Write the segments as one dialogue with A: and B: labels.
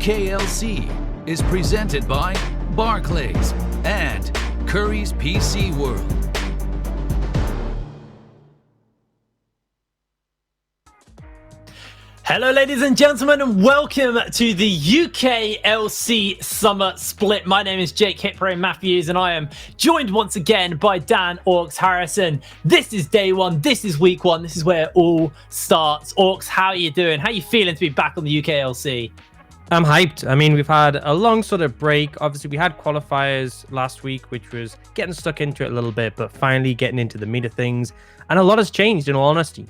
A: UKLC is presented by Barclays and Curry's PC World.
B: Hello ladies and gentlemen, and welcome to the UKLC Summer Split. My name is Jake Hipray Matthews and I am joined once again by Dan Orcs Harrison. This is day one, this is week one, this is where it all starts. Orcs, how are you doing? How are you feeling to be back on the UKLC?
C: I'm hyped. I mean, we've had a long sort of break. Obviously, we had qualifiers last week, which was getting stuck into it a little bit, but finally getting into the meat of things. And a lot has changed, in all honesty.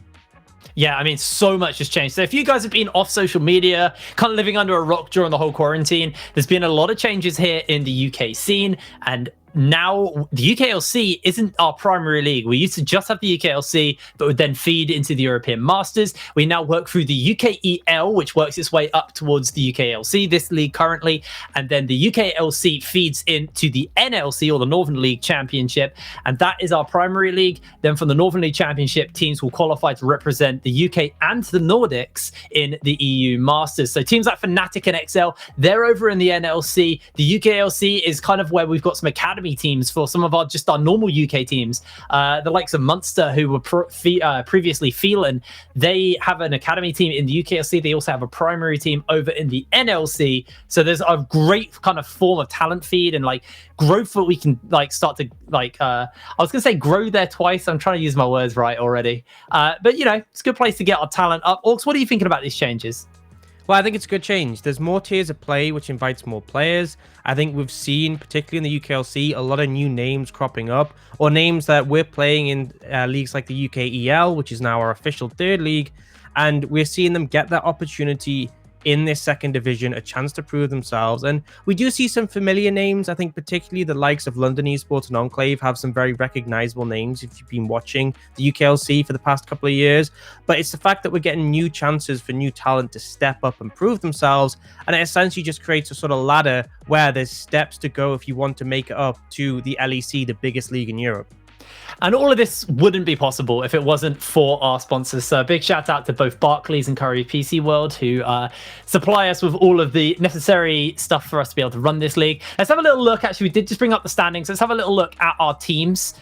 B: Yeah, I mean, so much has changed. So if you guys have been off social media, kind of living under a rock during the whole quarantine, there's been a lot of changes here in the UK scene. And now the UKLC isn't our primary league. We used to just have the UKLC, but would then feed into the European Masters. We now work through the UKEL, which works its way up towards the UKLC, this league currently. And then the UKLC feeds into the NLC, or the Northern League Championship. And that is our primary league. Then from the Northern League Championship, teams will qualify to represent the UK and the Nordics in the EU Masters. So teams like Fnatic and XL, they're over in the NLC. The UKLC is kind of where we've got some academy teams for some of our normal UK teams, the likes of Munster, who were previously Phelan. They have an academy team in the UKLC. They also have a primary team over in the NLC. So there's a great kind of form of talent feed and like growth that we can like start to like I was gonna say grow there twice. I'm trying to use my words right already, but you know, it's a good place to get our talent up. Orcs, what are you thinking about these changes?
C: Well, I think it's a good change. There's more tiers of play, which invites more players. I think we've seen, particularly in the UKLC, a lot of new names cropping up, or names that we're playing in leagues like the UKEL, which is now our official third league, and we're seeing them get that opportunity in this second division, a chance to prove themselves. And we do see some familiar names. I think particularly the likes of London Esports and Enclave have some very recognizable names if you've been watching the UKLC for the past couple of years. But it's the fact that we're getting new chances for new talent to step up and prove themselves. And it essentially just creates a sort of ladder where there's steps to go if you want to make it up to the LEC, the biggest league in Europe.
B: And all of this wouldn't be possible if it wasn't for our sponsors. So a big shout out to both Barclays and Curry PC World, who supply us with all of the necessary stuff for us to be able to run this league. Let's have a little look. Actually, we did just bring up the standings. Let's have a little look at our teams.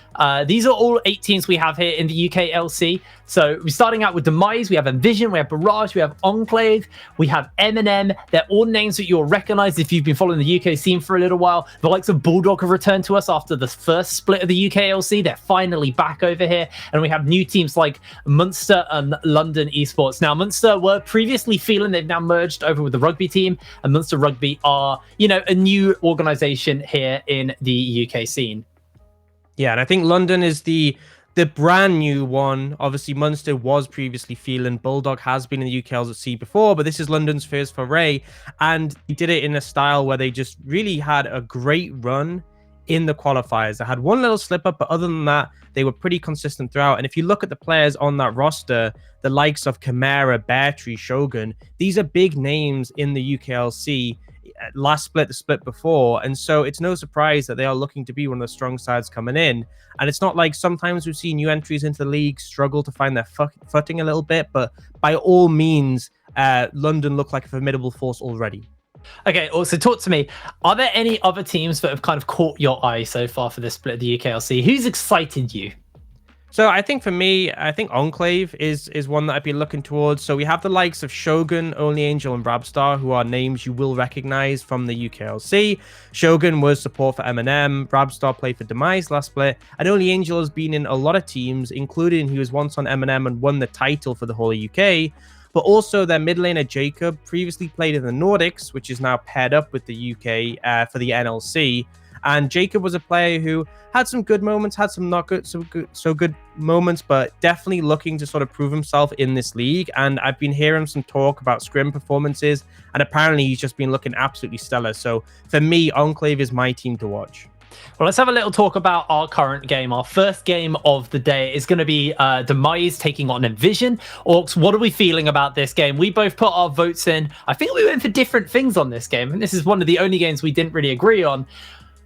B: These are all 8 teams we have here in the UKLC. So we're starting out with Demise, we have Nvision, we have Barrage, we have Enclave, we have M&M. They're all names that you'll recognize if you've been following the UK scene for a little while. The likes of Bulldog have returned to us after the first split of the UKLC. They're finally back over here. And we have new teams like Munster and London Esports. Now, Munster were previously Phelan. They've now merged over with the rugby team. And Munster Rugby are, you know, a new organization here in the UK scene.
C: Yeah, and I think London is the brand new one. Obviously, Munster was previously Phelan. Bulldog has been in the UKLC before, but this is London's first foray. And he did it in a style where they just really had a great run in the qualifiers. They had one little slip up, but other than that, they were pretty consistent throughout. And if you look at the players on that roster, the likes of Chimera, Beartree, Shogun, these are big names in the UKLC. Last split, the split before, and so it's no surprise that they are looking to be one of the strong sides coming in. And it's not like sometimes we've seen new entries into the league struggle to find their footing a little bit, but by all means, London look like a formidable force already.
B: Okay, also talk to me. Are there any other teams that have kind of caught your eye so far for this split of the UKLC? Who's excited you?
C: So I think for me, I think Enclave is one that I'd be looking towards. So we have the likes of Shogun, Only Angel, and Brabstar, who are names you will recognize from the UKLC. Shogun was support for M&M. Brabstar played for Demise last split. And Only Angel has been in a lot of teams, including he was once on M&M and won the title for the whole UK. But also their mid laner Jacob previously played in the Nordics, which is now paired up with the UK for the NLC. And Jacob was a player who had some good moments, had some not good, so good moments, but definitely looking to sort of prove himself in this league. And I've been hearing some talk about scrim performances, and apparently he's just been looking absolutely stellar. So for me, Enclave is my team to watch.
B: Well, let's have a little talk about our current game. Our first game of the day is going to be Demise taking on Nvision. Orcs, what are we feeling about this game? We both put our votes in. I think we went for different things on this game, and this is one of the only games we didn't really agree on.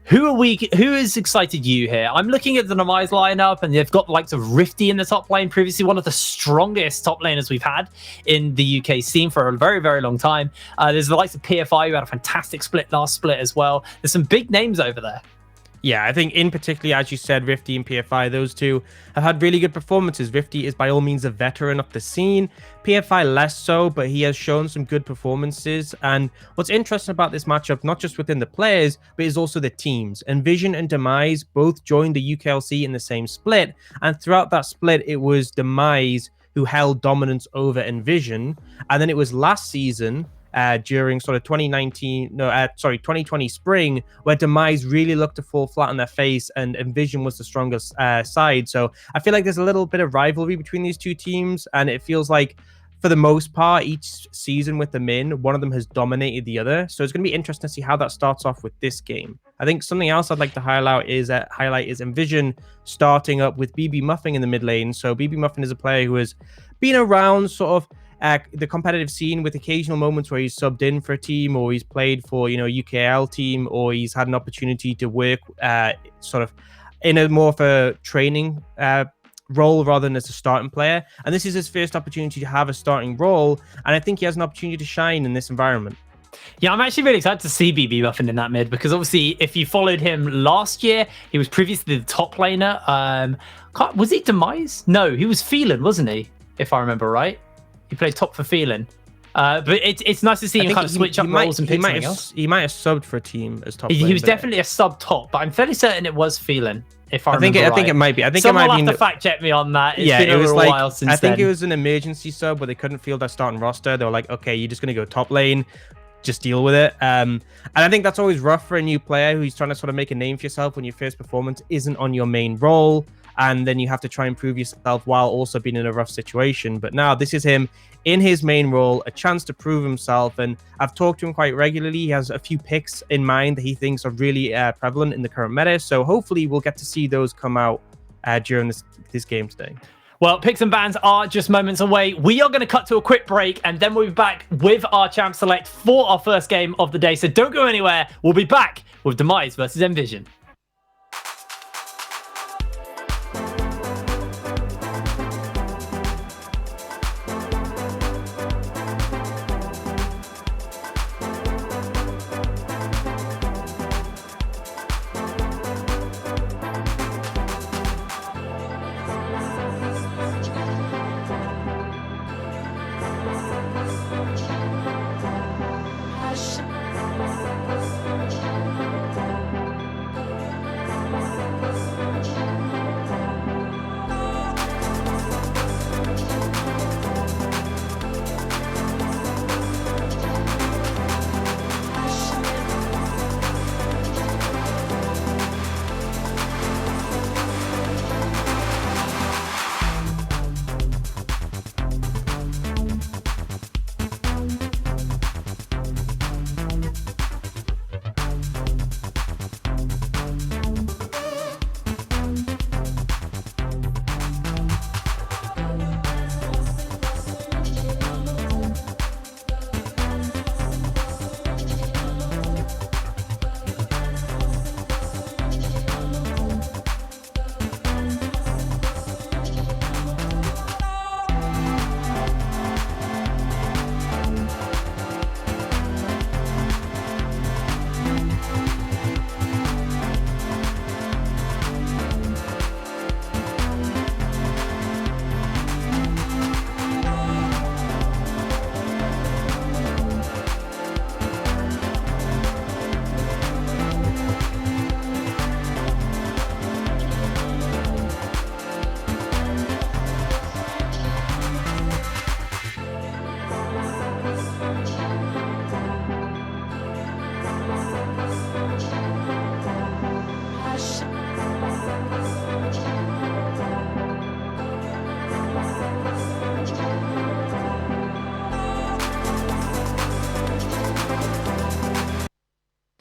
B: Who has excited you here? I'm looking at the Demise lineup, and they've got the likes of Rifty in the top lane, previously one of the strongest top laners we've had in the UK scene for a very, very long time. There's the likes of PFI, who had a fantastic last split as well. There's some big names over there.
C: Yeah, I think in particular, as you said, Rifty and PFI, those two have had really good performances. Rifty is by all means a veteran of the scene. PFI less so, but he has shown some good performances. And what's interesting about this matchup, not just within the players, but is also the teams. Nvision and Demise both joined the UKLC in the same split. And throughout that split, it was Demise who held dominance over Nvision. And then it was last season, during sort of 2020 spring, where Demise really looked to fall flat on their face and Nvision was the strongest side. So I feel like there's a little bit of rivalry between these two teams, and it feels like for the most part, each season with them in, one of them has dominated the other. So it's going to be interesting to see how that starts off with this game. I think something else I'd like to highlight is Nvision starting up with BB Muffin in the mid lane. So BB Muffin is a player who has been around sort of the competitive scene with occasional moments where he's subbed in for a team, or he's played for, UKL team, or he's had an opportunity to work sort of in a more of a training role rather than as a starting player. And this is his first opportunity to have a starting role. And I think he has an opportunity to shine in this environment.
B: Yeah, I'm actually really excited to see BB Muffin in that mid, because obviously if you followed him last year, he was previously the top laner. Was he Demise? No, he was Phelan, wasn't he? If I remember right. He played top for Phelan. But it's nice to see him kind of switch up roles and pick something else.
C: He might have subbed for a team as top
B: He was definitely a sub top, but I'm fairly certain it was Phelan. If I remember right.
C: I think it might be. I think
B: someone
C: it might
B: will
C: be.
B: Have to fact check me on that. It's been
C: it was
B: a
C: like,
B: while since
C: I think
B: then.
C: it was an emergency sub where they couldn't field their starting roster. They were like, okay, you're just going to go top lane. Just deal with it. And I think that's always rough for a new player who's trying to sort of make a name for yourself when your first performance isn't on your main role. And then you have to try and prove yourself while also being in a rough situation. But now this is him in his main role, a chance to prove himself. And I've talked to him quite regularly. He has a few picks in mind that he thinks are really prevalent in the current meta. So hopefully we'll get to see those come out during this game today.
B: Well, picks and bans are just moments away. We are going to cut to a quick break, and then we'll be back with our champ select for our first game of the day. So don't go anywhere. We'll be back with Demise versus Nvision.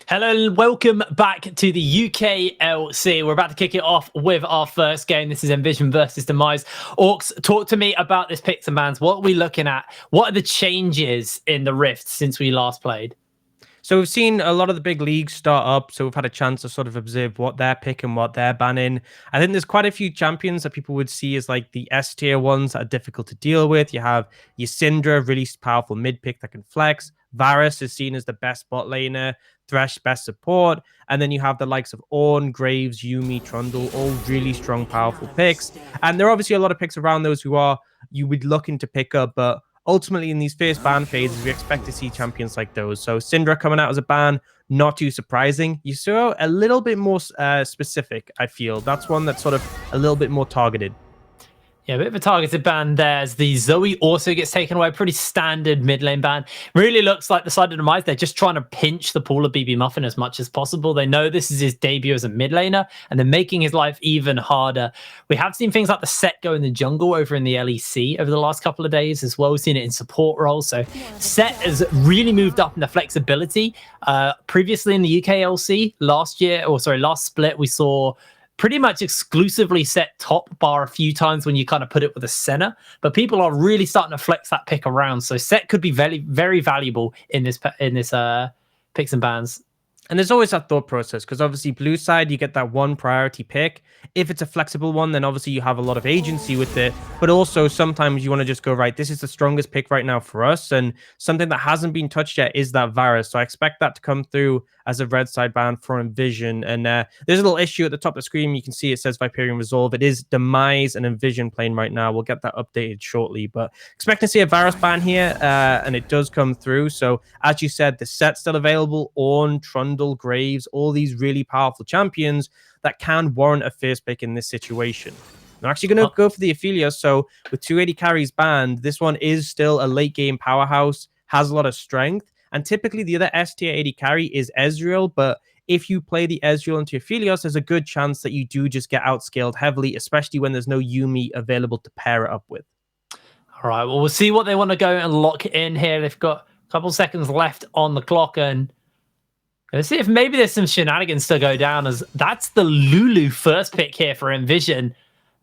B: Hello and welcome back to the UKLC. We're about to kick it off with our first game. This is Nvision versus Demise. Orcs, talk to me about this picks and bans. What are we looking at? What are the changes in the Rift since we last played?
C: So we've seen a lot of the big leagues start up, so we've had a chance to sort of observe what they're picking, what they're banning. I think there's quite a few champions that people would see as like the S tier ones that are difficult to deal with. You have your Syndra, really powerful mid pick that can flex. Varus is seen as the best bot laner. Thresh, best support. And then you have the likes of Ornn, Graves, Yuumi, Trundle, all really strong, powerful picks. And there are obviously a lot of picks around those who are you would looking to pick up, but ultimately in these first ban phases, we expect to see champions like those. So Syndra coming out as a ban, not too surprising. Yasuo, a little bit more specific, I feel. That's one that's sort of a little bit more targeted.
B: Yeah, a bit of a targeted ban there as the Zoe also gets taken away. Pretty standard mid lane ban. Really looks like the side of Demise, they're just trying to pinch the pool of BB Muffin as much as possible. They know this is his debut as a mid laner, and they're making his life even harder. We have seen things like the Set go in the jungle over in the LEC over the last couple of days as well. We've seen it in support roles. So Set has really moved up in the flexibility. Previously in the UKLC last split, we saw pretty much exclusively Set top bar a few times when you kind of put it with a center, but people are really starting to flex that pick around. So Set could be very, very valuable in this picks and bans.
C: And there's always that thought process because obviously blue side, you get that one priority pick. If it's a flexible one, then obviously you have a lot of agency with it. But also sometimes you want to just go, right, this is the strongest pick right now for us. And something that hasn't been touched yet is that Varus. So I expect that to come through as a red side ban for Nvision. And there's a little issue at the top of the screen. You can see it says Viperian Resolve. It is Demise and Nvision playing right now. We'll get that updated shortly. But expect to see a Varus ban here. And it does come through. So as you said, the Set's still available. Ornn, Trundle, Graves, all these really powerful champions that can warrant a first pick in this situation. I'm actually going to go for the Aphelios. So with 280 carries banned, this one is still a late game powerhouse, has a lot of strength. And typically the other S tier 80 carry is Ezreal. But if you play the Ezreal into Aphelios, there's a good chance that you do just get outscaled heavily, especially when there's no Yuumi available to pair it up with.
B: All right, well, we'll see what they want to go and lock in here. They've got a couple seconds left on the clock, and let's see if maybe there's some shenanigans to go down, as that's the Lulu first pick here for Nvision.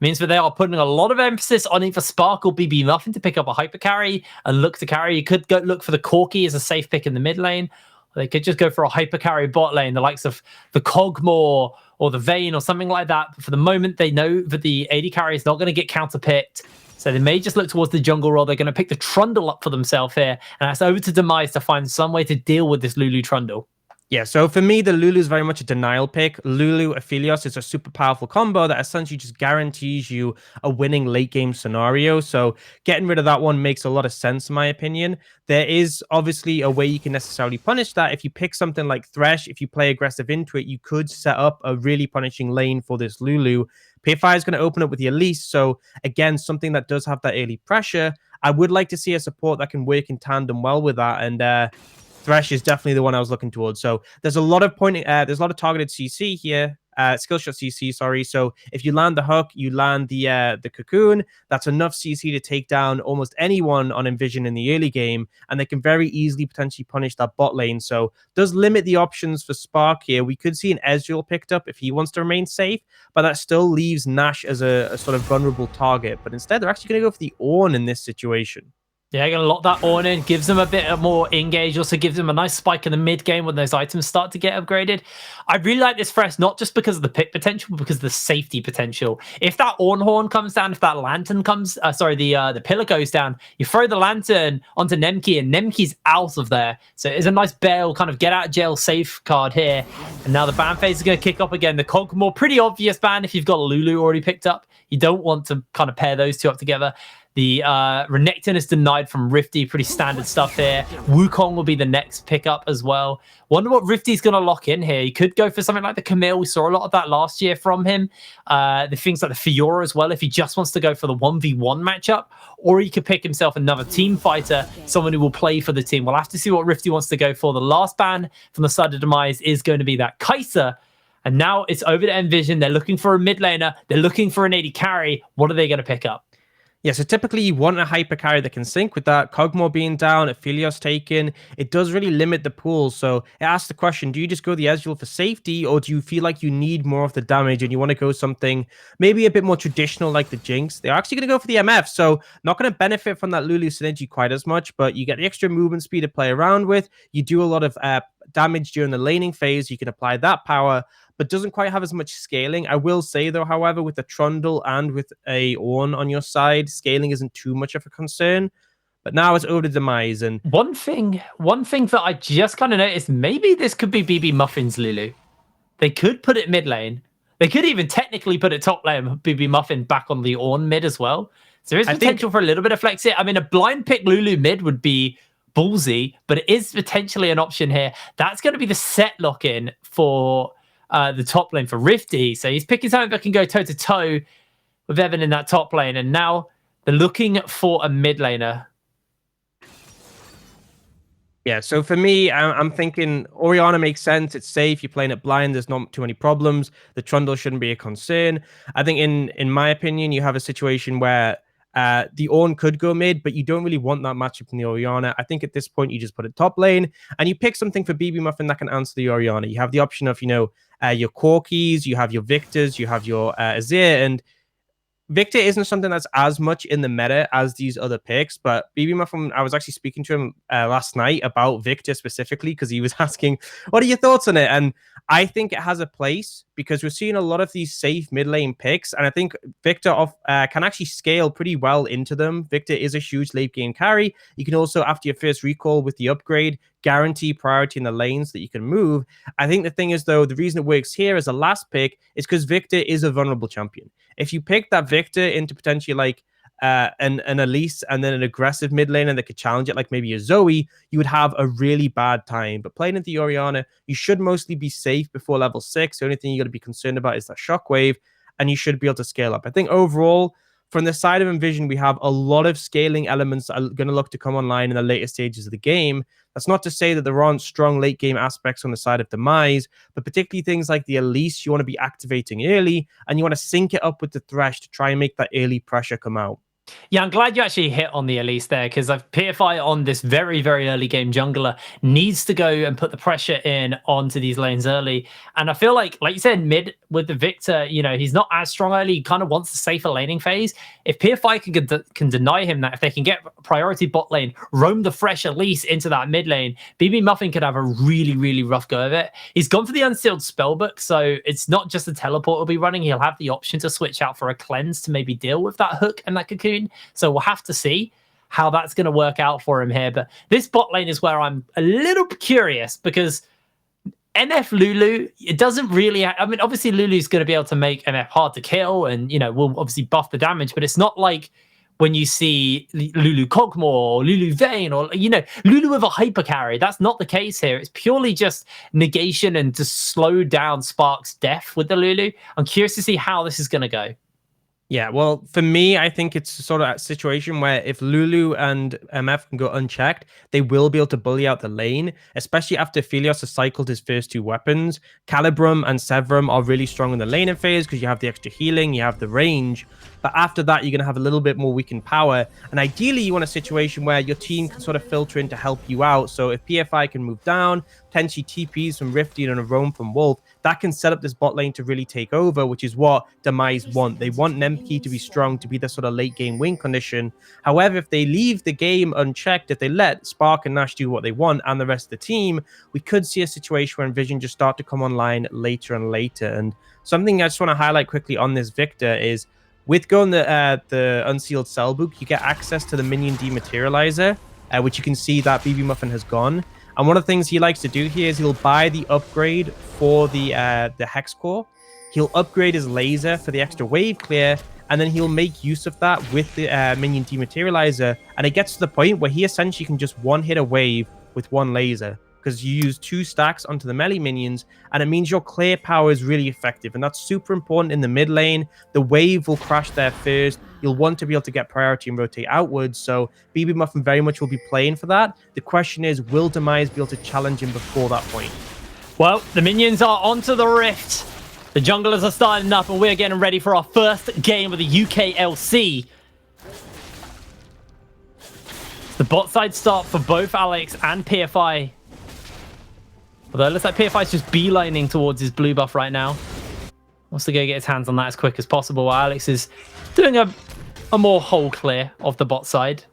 B: Means that they are putting a lot of emphasis on either Spark or BB Muffin to pick up a hyper carry and look to carry. You could go look for the Corki as a safe pick in the mid lane. Or they could just go for a hyper carry bot lane, the likes of the Cogmore or the Vayne or something like that. But for the moment, they know that the AD carry is not going to get counter-picked. So they may just look towards the jungle role. They're going to pick the Trundle up for themselves here. And that's over to Demise to find some way to deal with this Lulu Trundle.
C: Yeah, so for me, the Lulu is very much a denial pick. Lulu Aphelios is a super powerful combo that essentially just guarantees you a winning late game scenario. So getting rid of that one makes a lot of sense, in my opinion. There is obviously a way you can necessarily punish that. If you pick something like Thresh, if you play aggressive into it, you could set up a really punishing lane for this Lulu. Payfire is going to open up with the Elise. So again, something that does have that early pressure. I would like to see a support that can work in tandem well with that. And Thresh is definitely the one I was looking towards. So there's a lot of there's a lot of targeted CC here, skill shot CC, sorry. So if you land the hook, you land the cocoon, that's enough CC to take down almost anyone on Nvision in the early game, and they can very easily potentially punish that bot lane. So does limit the options for Spark here. We could see an Ezreal picked up if he wants to remain safe, but that still leaves Nash as a sort of vulnerable target. But instead, they're actually going to go for the Ornn in this situation.
B: Yeah, going to lock that Ornn in, gives them a bit more engage, also gives them a nice spike in the mid game when those items start to get upgraded. I really like this Thresh, not just because of the pick potential, but because of the safety potential. If that Ornn horn comes down, if that lantern comes, the pillar goes down, you throw the lantern onto Nemki, and Nemki's out of there. So it's a nice bail, kind of get out of jail safe card here. And now the ban phase is going to kick up again. The Cogmore, pretty obvious ban if you've got Lulu already picked up. You don't want to kind of pair those two up together. The Renekton is denied from Rifty. Pretty standard stuff here. Wukong will be the next pickup as well. Wonder what Rifty's going to lock in here. He could go for something like the Camille. We saw a lot of that last year from him. The things like the Fiora as well, if he just wants to go for the 1v1 matchup. Or he could pick himself another team fighter, someone who will play for the team. We'll have to see what Rifty wants to go for. The last ban from the side of Demise is going to be that Kai'Sa. And now it's over to Nvision. They're looking for a mid laner. They're looking for an AD carry. What are they going to pick up?
C: Yeah, so typically you want a hyper carry that can sync with that. Cogmore being down, Aphelios taken, it does really limit the pool. So it asks the question, do you just go the Ezreal for safety, or do you feel like you need more of the damage and you want to go something maybe a bit more traditional like the Jinx? They're actually going to go for the MF, so not going to benefit from that Lulu synergy quite as much, but you get the extra movement speed to play around with. You do a lot of damage during the laning phase. You can apply that power, but doesn't quite have as much scaling. I will say, though, however, with the Trundle and with a Ornn on your side, scaling isn't too much of a concern. But now it's over to Demise. And
B: one thing that I just kind of noticed, maybe this could be BB Muffin's Lulu. They could put it mid lane. They could even technically put it top lane, BB Muffin back on the Ornn mid as well. So there is potential for a little bit of flex here. I mean, a blind pick Lulu mid would be ballsy, but it is potentially an option here. That's going to be the set lock-in for the top lane for Rifty. So he's picking something that can go toe-to-toe with Evan in that top lane. And now they're looking for a mid laner.
C: Yeah, so for me, I'm thinking Orianna makes sense. It's safe. You're playing it blind. There's not too many problems. The Trundle shouldn't be a concern. I think in my opinion, you have a situation where the Ornn could go mid, but you don't really want that matchup in the Orianna. I think at this point, you just put it top lane and you pick something for BB Muffin that can answer the Orianna. You have the option of, your Corkis, you have your Victors, you have your Azir, and Victor isn't something that's as much in the meta as these other picks, but BB Muffin, I was actually speaking to him last night about Victor specifically because he was asking, what are your thoughts on it? And I think it has a place because we're seeing a lot of these safe mid lane picks, and I think Victor can actually scale pretty well into them. Victor is a huge late game carry. You can also, after your first recall with the upgrade, guarantee priority in the lanes that you can move. I think the thing is, though, the reason it works here as a last pick is because Victor is a vulnerable champion. If you pick that Victor into potentially like an Elise and then an aggressive mid laner that could challenge it, like maybe a Zoe, you would have a really bad time. But playing into the Orianna, you should mostly be safe before level 6. The only thing you got to be concerned about is that shockwave, and you should be able to scale up. I think overall, from the side of Nvision, we have a lot of scaling elements that are going to look to come online in the later stages of the game. That's not to say that there aren't strong late game aspects on the side of Demise, but particularly things like the Elise, you want to be activating early, and you want to sync it up with the Thresh to try and make that early pressure come out.
B: Yeah, I'm glad you actually hit on the Elise there, because PFI on this very, very early game jungler needs to go and put the pressure in onto these lanes early. And I feel like you said, mid with the Victor, he's not as strong early. He kind of wants the safer laning phase. If PFI can deny him that, if they can get priority bot lane, roam the fresh Elise into that mid lane, BB Muffin could have a really, really rough go of it. He's gone for the unsealed spellbook, so it's not just the teleport he'll be running. He'll have the option to switch out for a cleanse to maybe deal with that hook and that cocoon. So we'll have to see how that's going to work out for him here. But this bot lane is where I'm a little curious, because MF Lulu, it doesn't really... I mean, obviously Lulu's going to be able to make MF hard to kill and, will obviously buff the damage, but it's not like when you see Lulu Kog'Maw or Lulu Vayne or, Lulu with a hyper carry. That's not the case here. It's purely just negation and to slow down Spark's death with the Lulu. I'm curious to see how this is going to go.
C: Yeah, well, for me, I think it's sort of a situation where if Lulu and MF can go unchecked, they will be able to bully out the lane, especially after Phelios has cycled his first 2 weapons. Calibrum and Severum are really strong in the laning phase because you have the extra healing, you have the range. But after that, you're going to have a little bit more weakened power. And ideally, you want a situation where your team can sort of filter in to help you out. So if PFI can move down, potentially TPs from Rifty and a roam from Wolf, that can set up this bot lane to really take over, which is what Demise want. They want Nemki to be strong, to be the sort of late game win condition. However, if they leave the game unchecked, if they let Spark and Nash do what they want and the rest of the team, we could see a situation where Nvision just start to come online later and later. And something I just want to highlight quickly on this Victor is, with going the unsealed cellbook, you get access to the minion dematerializer, which you can see that BB Muffin has gone. And one of the things he likes to do here is he'll buy the upgrade for the Hex Core. He'll upgrade his laser for the extra wave clear, and then he'll make use of that with the minion dematerializer. And it gets to the point where he essentially can just one-hit a wave with 1 laser, because you use 2 stacks onto the melee minions, and it means your clear power is really effective, and that's super important in the mid lane. The wave will crash there first. You'll want to be able to get priority and rotate outwards, so BB Muffin very much will be playing for that. The question is, will Demise be able to challenge him before that point?
B: Well, the minions are onto the rift. The junglers are starting up, and we're getting ready for our first game of the UKLC. The bot side start for both Alex and PFI. Although it looks like PFI's just beelining towards his blue buff right now. Wants to go get his hands on that as quick as possible, while Alex is doing a more hole clear of the bot side.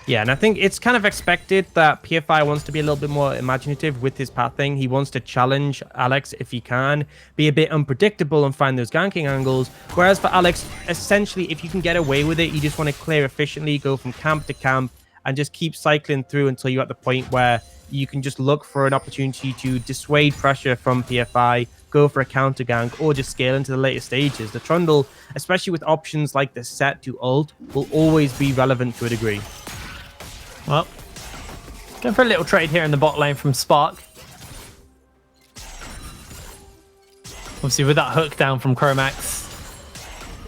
C: Yeah, and I think it's kind of expected that PFI wants to be a little bit more imaginative with his pathing. He wants to challenge Alex if he can, be a bit unpredictable and find those ganking angles. Whereas for Alex, essentially, if you can get away with it, you just want to clear efficiently, go from camp to camp, and just keep cycling through until you're at the point where you can just look for an opportunity to dissuade pressure from PFI, go for a counter gank, or just scale into the later stages. The Trundle, especially with options like the set to ult, will always be relevant to a degree.
B: Well, going for a little trade here in the bot lane from Spark. Obviously, with that hook down from Chromax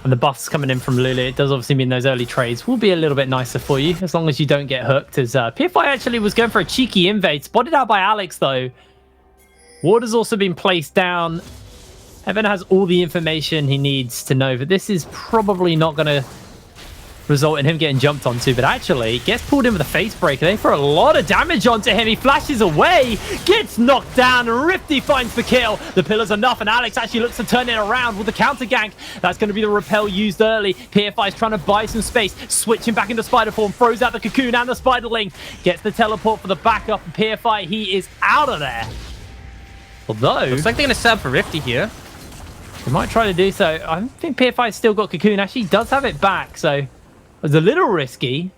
B: and the buffs coming in from Lulu, it does obviously mean those early trades will be a little bit nicer for you, as long as you don't get hooked. As PFI actually was going for a cheeky invade, spotted out by Alex, though. Ward has also been placed down. Evan has all the information he needs to know, but this is probably not going to result in him getting jumped onto, but actually gets pulled in with a face breaker. They throw a lot of damage onto him. He flashes away, gets knocked down. Rifty finds the kill. The pillar's enough, and Alex actually looks to turn it around with the counter gank. That's going to be the repel used early. PFI is trying to buy some space, switching back into spider form, throws out the cocoon and the spiderling, gets the teleport for the backup, and PFI, he is out of there. Although
C: looks like they're going to set up for Rifty here.
B: They might try to do so. I think PFI's still got cocoon. Actually, he does have it back, so it's a little risky.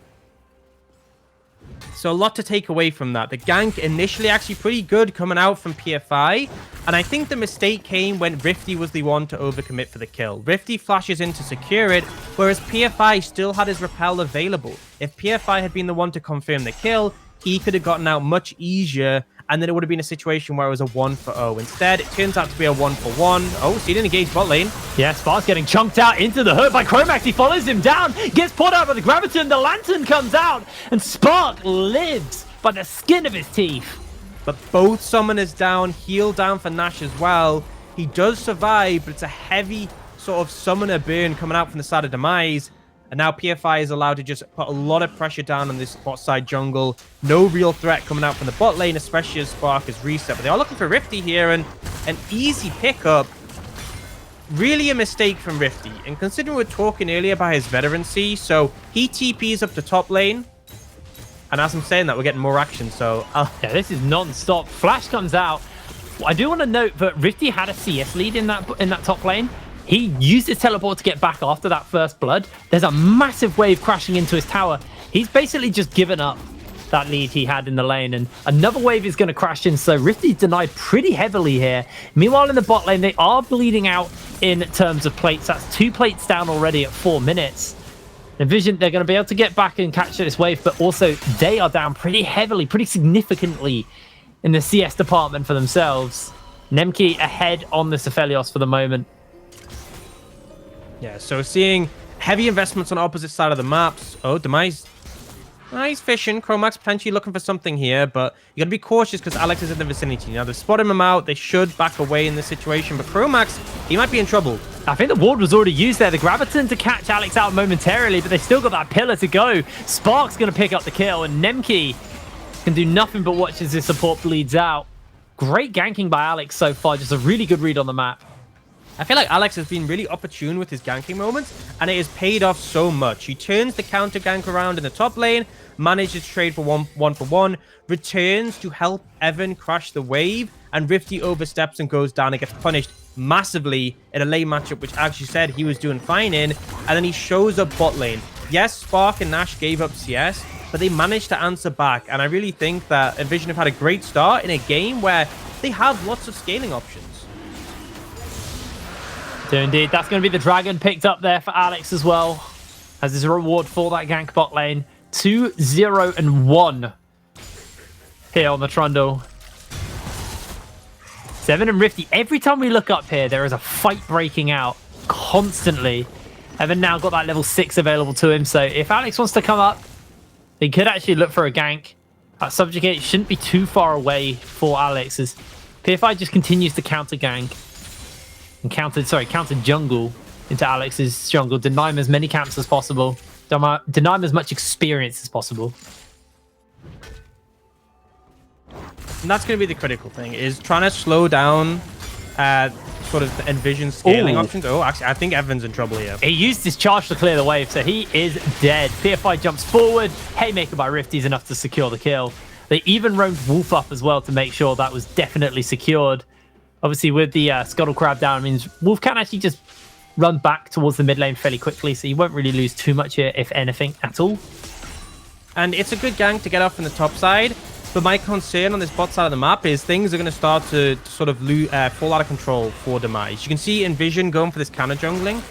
C: So a lot to take away from that. The gank initially actually pretty good coming out from PFI. And I think the mistake came when Rifty was the one to overcommit for the kill. Rifty flashes in to secure it, whereas PFI still had his repel available. If PFI had been the one to confirm the kill, he could have gotten out much easier, and then it would have been a situation where it was a 1-for-0. Instead, it turns out to be a 1-for-1. Oh, so he didn't engage bot lane.
B: Yeah, Spark's getting chunked out into the hook by Chromax. He follows him down, gets pulled out by the Graviton. The Lantern comes out, and Spark lives by the skin of his teeth.
C: But both summoners down, heal down for Nash as well. He does survive, but it's a heavy sort of summoner burn coming out from the side of Demise. And now PFI is allowed to just put a lot of pressure down on this bot side jungle. No real threat coming out from the bot lane, especially as Spark is reset. But they are looking for Rifty here, and an easy pickup. Really a mistake from Rifty. And considering we were talking earlier about his veterancy, so he TPs up the top lane. And as I'm saying that, we're getting more action, so
B: yeah, this is non-stop. Flash comes out. I do want to note that Rifty had a CS lead in that top lane. He used his teleport to get back after that first blood. There's a massive wave crashing into his tower. He's basically just given up that lead he had in the lane, and another wave is going to crash in, so Rifty's denied pretty heavily here. Meanwhile, in the bot lane, they are bleeding out in terms of plates. That's 2 plates down already at 4 minutes. Nvision, they're going to be able to get back and catch this wave, but also they are down pretty heavily, pretty significantly in the CS department for themselves. Nemki ahead on the Aphelios for the moment.
C: Yeah, so seeing heavy investments on opposite side of the maps. Oh, Demise. He's fishing. Chromax potentially looking for something here, but you got to be cautious because Alex is in the vicinity. Now, they've spotted him out. They should back away in this situation, but Chromax, he might be in trouble.
B: I think the ward was already used there. The Graviton to catch Alex out momentarily, but they still got that pillar to go. Spark's going to pick up the kill, and Nemki can do nothing but watch as his support bleeds out. Great ganking by Alex so far. Just a really good read on the map.
C: I feel like Alex has been really opportune with his ganking moments, and it has paid off so much. He turns the counter gank around in the top lane, manages to trade for one for one, returns to help Evan crash the wave, and Rifty oversteps and goes down and gets punished massively in a lane matchup, which actually said he was doing fine in, and then he shows up bot lane. Yes, Spark and Nash gave up CS, but they managed to answer back, and I really think that Nvision have had a great start in a game where they have lots of scaling options.
B: So indeed, that's going to be the dragon picked up there for Alex as well, as his reward for that gank bot lane. 2-0-1 here on the Trundle. Seven and Rifty. Every time we look up here, there is a fight breaking out constantly. Evan now got that level 6 available to him, so if Alex wants to come up, he could actually look for a gank. That subjugate shouldn't be too far away for Alex, as PFI just continues to counter gank. And counter jungle into Alex's jungle. Deny him as many camps as possible. Deny him as much experience as possible.
C: And that's going to be the critical thing, is trying to slow down sort of the Nvision scaling
B: Ooh.
C: options. Oh, actually, I think Evan's in trouble here.
B: He used his charge to clear the wave, so he is dead. PFI jumps forward. Haymaker by Rifty is enough to secure the kill. They even roamed Wolf up as well to make sure that was definitely secured. Obviously, with the Scuttle Crab down, means Wolf can actually just run back towards the mid lane fairly quickly, so you won't really lose too much here, if anything, at all.
C: And it's a good gank to get off from the top side. But my concern on this bot side of the map is things are going to start to sort of fall out of control for Demise. You can see Nvision going for this counter jungling.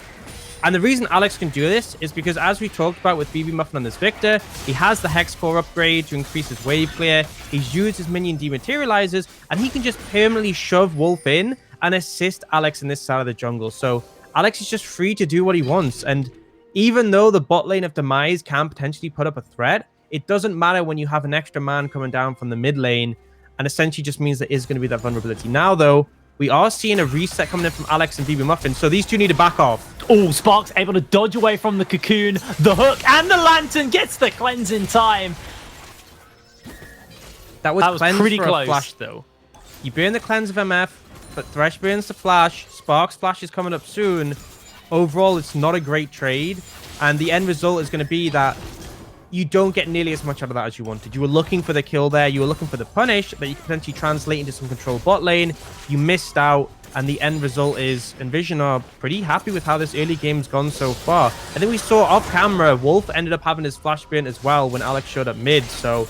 C: And the reason Alex can do this is because, as we talked about with BB Muffin on this Victor, he has the Hex Core upgrade to increase his wave clear. He's used his minion dematerializers, and he can just permanently shove Wolf in and assist Alex in this side of the jungle. So Alex is just free to do what he wants. And even though the bot lane of Demise can potentially put up a threat, it doesn't matter when you have an extra man coming down from the mid lane, and essentially just means there is going to be that vulnerability. Now, though, we are seeing a reset coming in from Alex and BB Muffin, so these two need to back off.
B: Oh, Sparks able to dodge away from the cocoon, the hook, and the lantern gets the cleanse in time.
C: That was
B: pretty
C: for
B: close.
C: A flash, though. You burn the cleanse of MF, but Thresh burns the flash. Sparks flash is coming up soon. Overall, it's not a great trade, and the end result is going to be that you don't get nearly as much out of that as you wanted. You were looking for the kill there. You were looking for the punish that you could potentially translate into some control bot lane. You missed out, and the end result is Nvision are pretty happy with how this early game's gone so far. I think we saw off camera, Wolf ended up having his flash burn as well when Alex showed up mid. So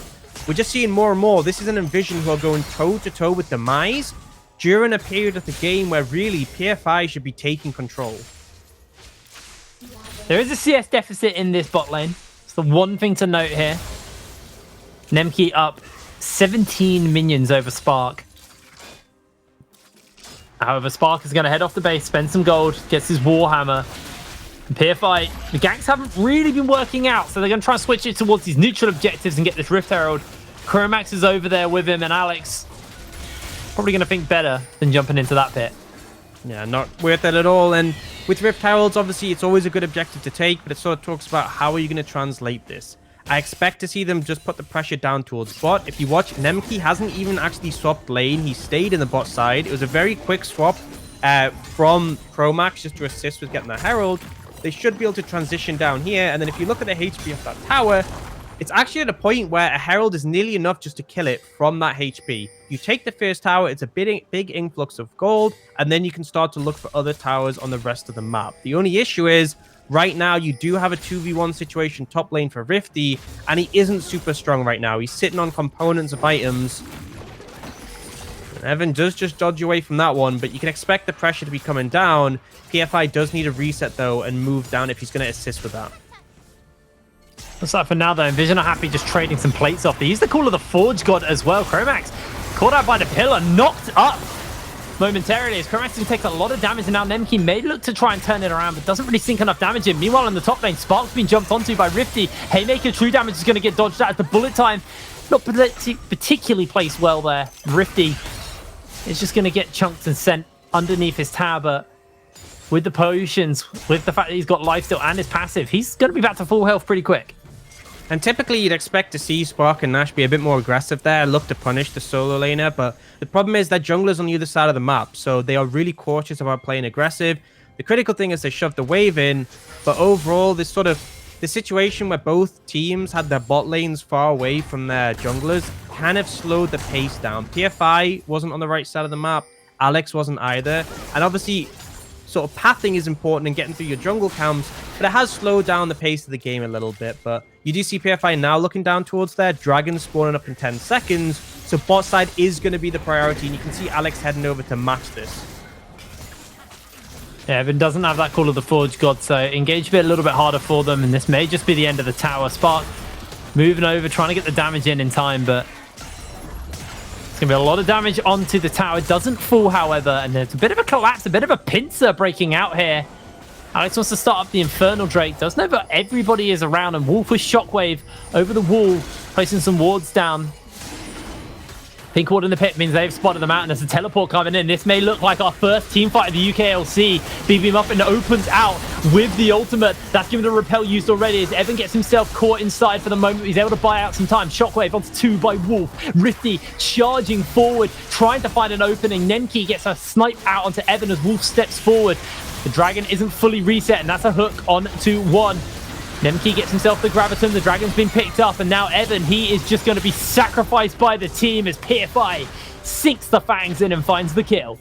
C: we're just seeing more and more. This is an Nvision who are going toe-to-toe with Demise during a period of the game where really PFI should be taking control.
B: There is a CS deficit in this bot lane. The one thing to note here, Nemki up 17 minions over Spark. However, Spark is going to head off the base, spend some gold, gets his Warhammer. And PFI, the ganks haven't really been working out, so they're going to try and switch it towards these neutral objectives and get this Rift Herald. Chromax is over there with him, and Alex probably going to think better than jumping into that pit.
C: Yeah, not worth it at all. And with Rift Heralds, obviously, it's always a good objective to take, but it sort of talks about how are you going to translate this. I expect to see them just put the pressure down towards bot. If you watch, Nemki hasn't even actually swapped lane. He stayed in the bot side. It was a very quick swap from Chromax just to assist with getting the Herald. They should be able to transition down here. And then if you look at the HP of that tower, it's actually at a point where a Herald is nearly enough just to kill it from that HP. You take the first tower, it's a big influx of gold, and then you can start to look for other towers on the rest of the map. The only issue is, right now, you do have a 2v1 situation top lane for Rifty, and he isn't super strong right now. He's sitting on components of items. And Evan does just dodge away from that one, but you can expect the pressure to be coming down. PFI does need a reset, though, and move down if he's going to assist with that.
B: Looks like for now, though, Nvision are happy just trading some plates off. They use the Call of the Forge God as well. Chromax caught out by the pillar, knocked up momentarily as Chromax takes a lot of damage, and now Nemki may look to try and turn it around, but doesn't really sink enough damage in. Meanwhile, in the top lane, Spark's been jumped onto by Rifty. Haymaker true damage is going to get dodged out at the bullet time. Not particularly placed well there. Rifty is just going to get chunked and sent underneath his tower, but with the potions, with the fact that he's got lifesteal and his passive, he's going to be back to full health pretty quick.
C: And typically, you'd expect to see Spark and Nash be a bit more aggressive there, look to punish the solo laner, but the problem is that jungler's on the other side of the map, so they are really cautious about playing aggressive. The critical thing is they shove the wave in, but overall, this sort of the situation where both teams had their bot lanes far away from their junglers kind of slowed the pace down. PFI wasn't on the right side of the map, Alex wasn't either, and obviously, sort of pathing is important and getting through your jungle camps, but it has slowed down the pace of the game a little bit. But you do see PFI now looking down towards their dragon spawning up in 10 seconds, so bot side is going to be the priority, and you can see Alex heading over to match this.
B: Yeah, Evan doesn't have that Call of the Forge God, so engage a bit a little bit harder for them, and this may just be the end of the tower. Spark moving over, trying to get the damage in time, but it's going to be a lot of damage onto the tower. Doesn't fall, however, and there's a bit of a collapse, a bit of a pincer breaking out here. Alex wants to start up the Infernal Drake. Doesn't know that everybody is around, and Wolf with Shockwave over the wall, placing some wards down. Pink Ward in the pit means they've spotted them out, and there's a teleport coming in. This may look like our first team fight of the UKLC. BB Muffin opens out with the ultimate. That's given a repel used already as Evan gets himself caught inside for the moment. He's able to buy out some time. Shockwave onto 2 by Wolf. Rifty charging forward, trying to find an opening. Nemki gets a snipe out onto Evan as Wolf steps forward. The Dragon isn't fully reset, and that's a hook on to 1. Nemki gets himself the Graviton. The Dragon's been picked up, and now Evan, he is just going to be sacrificed by the team as PFI sinks the fangs in and finds the kill.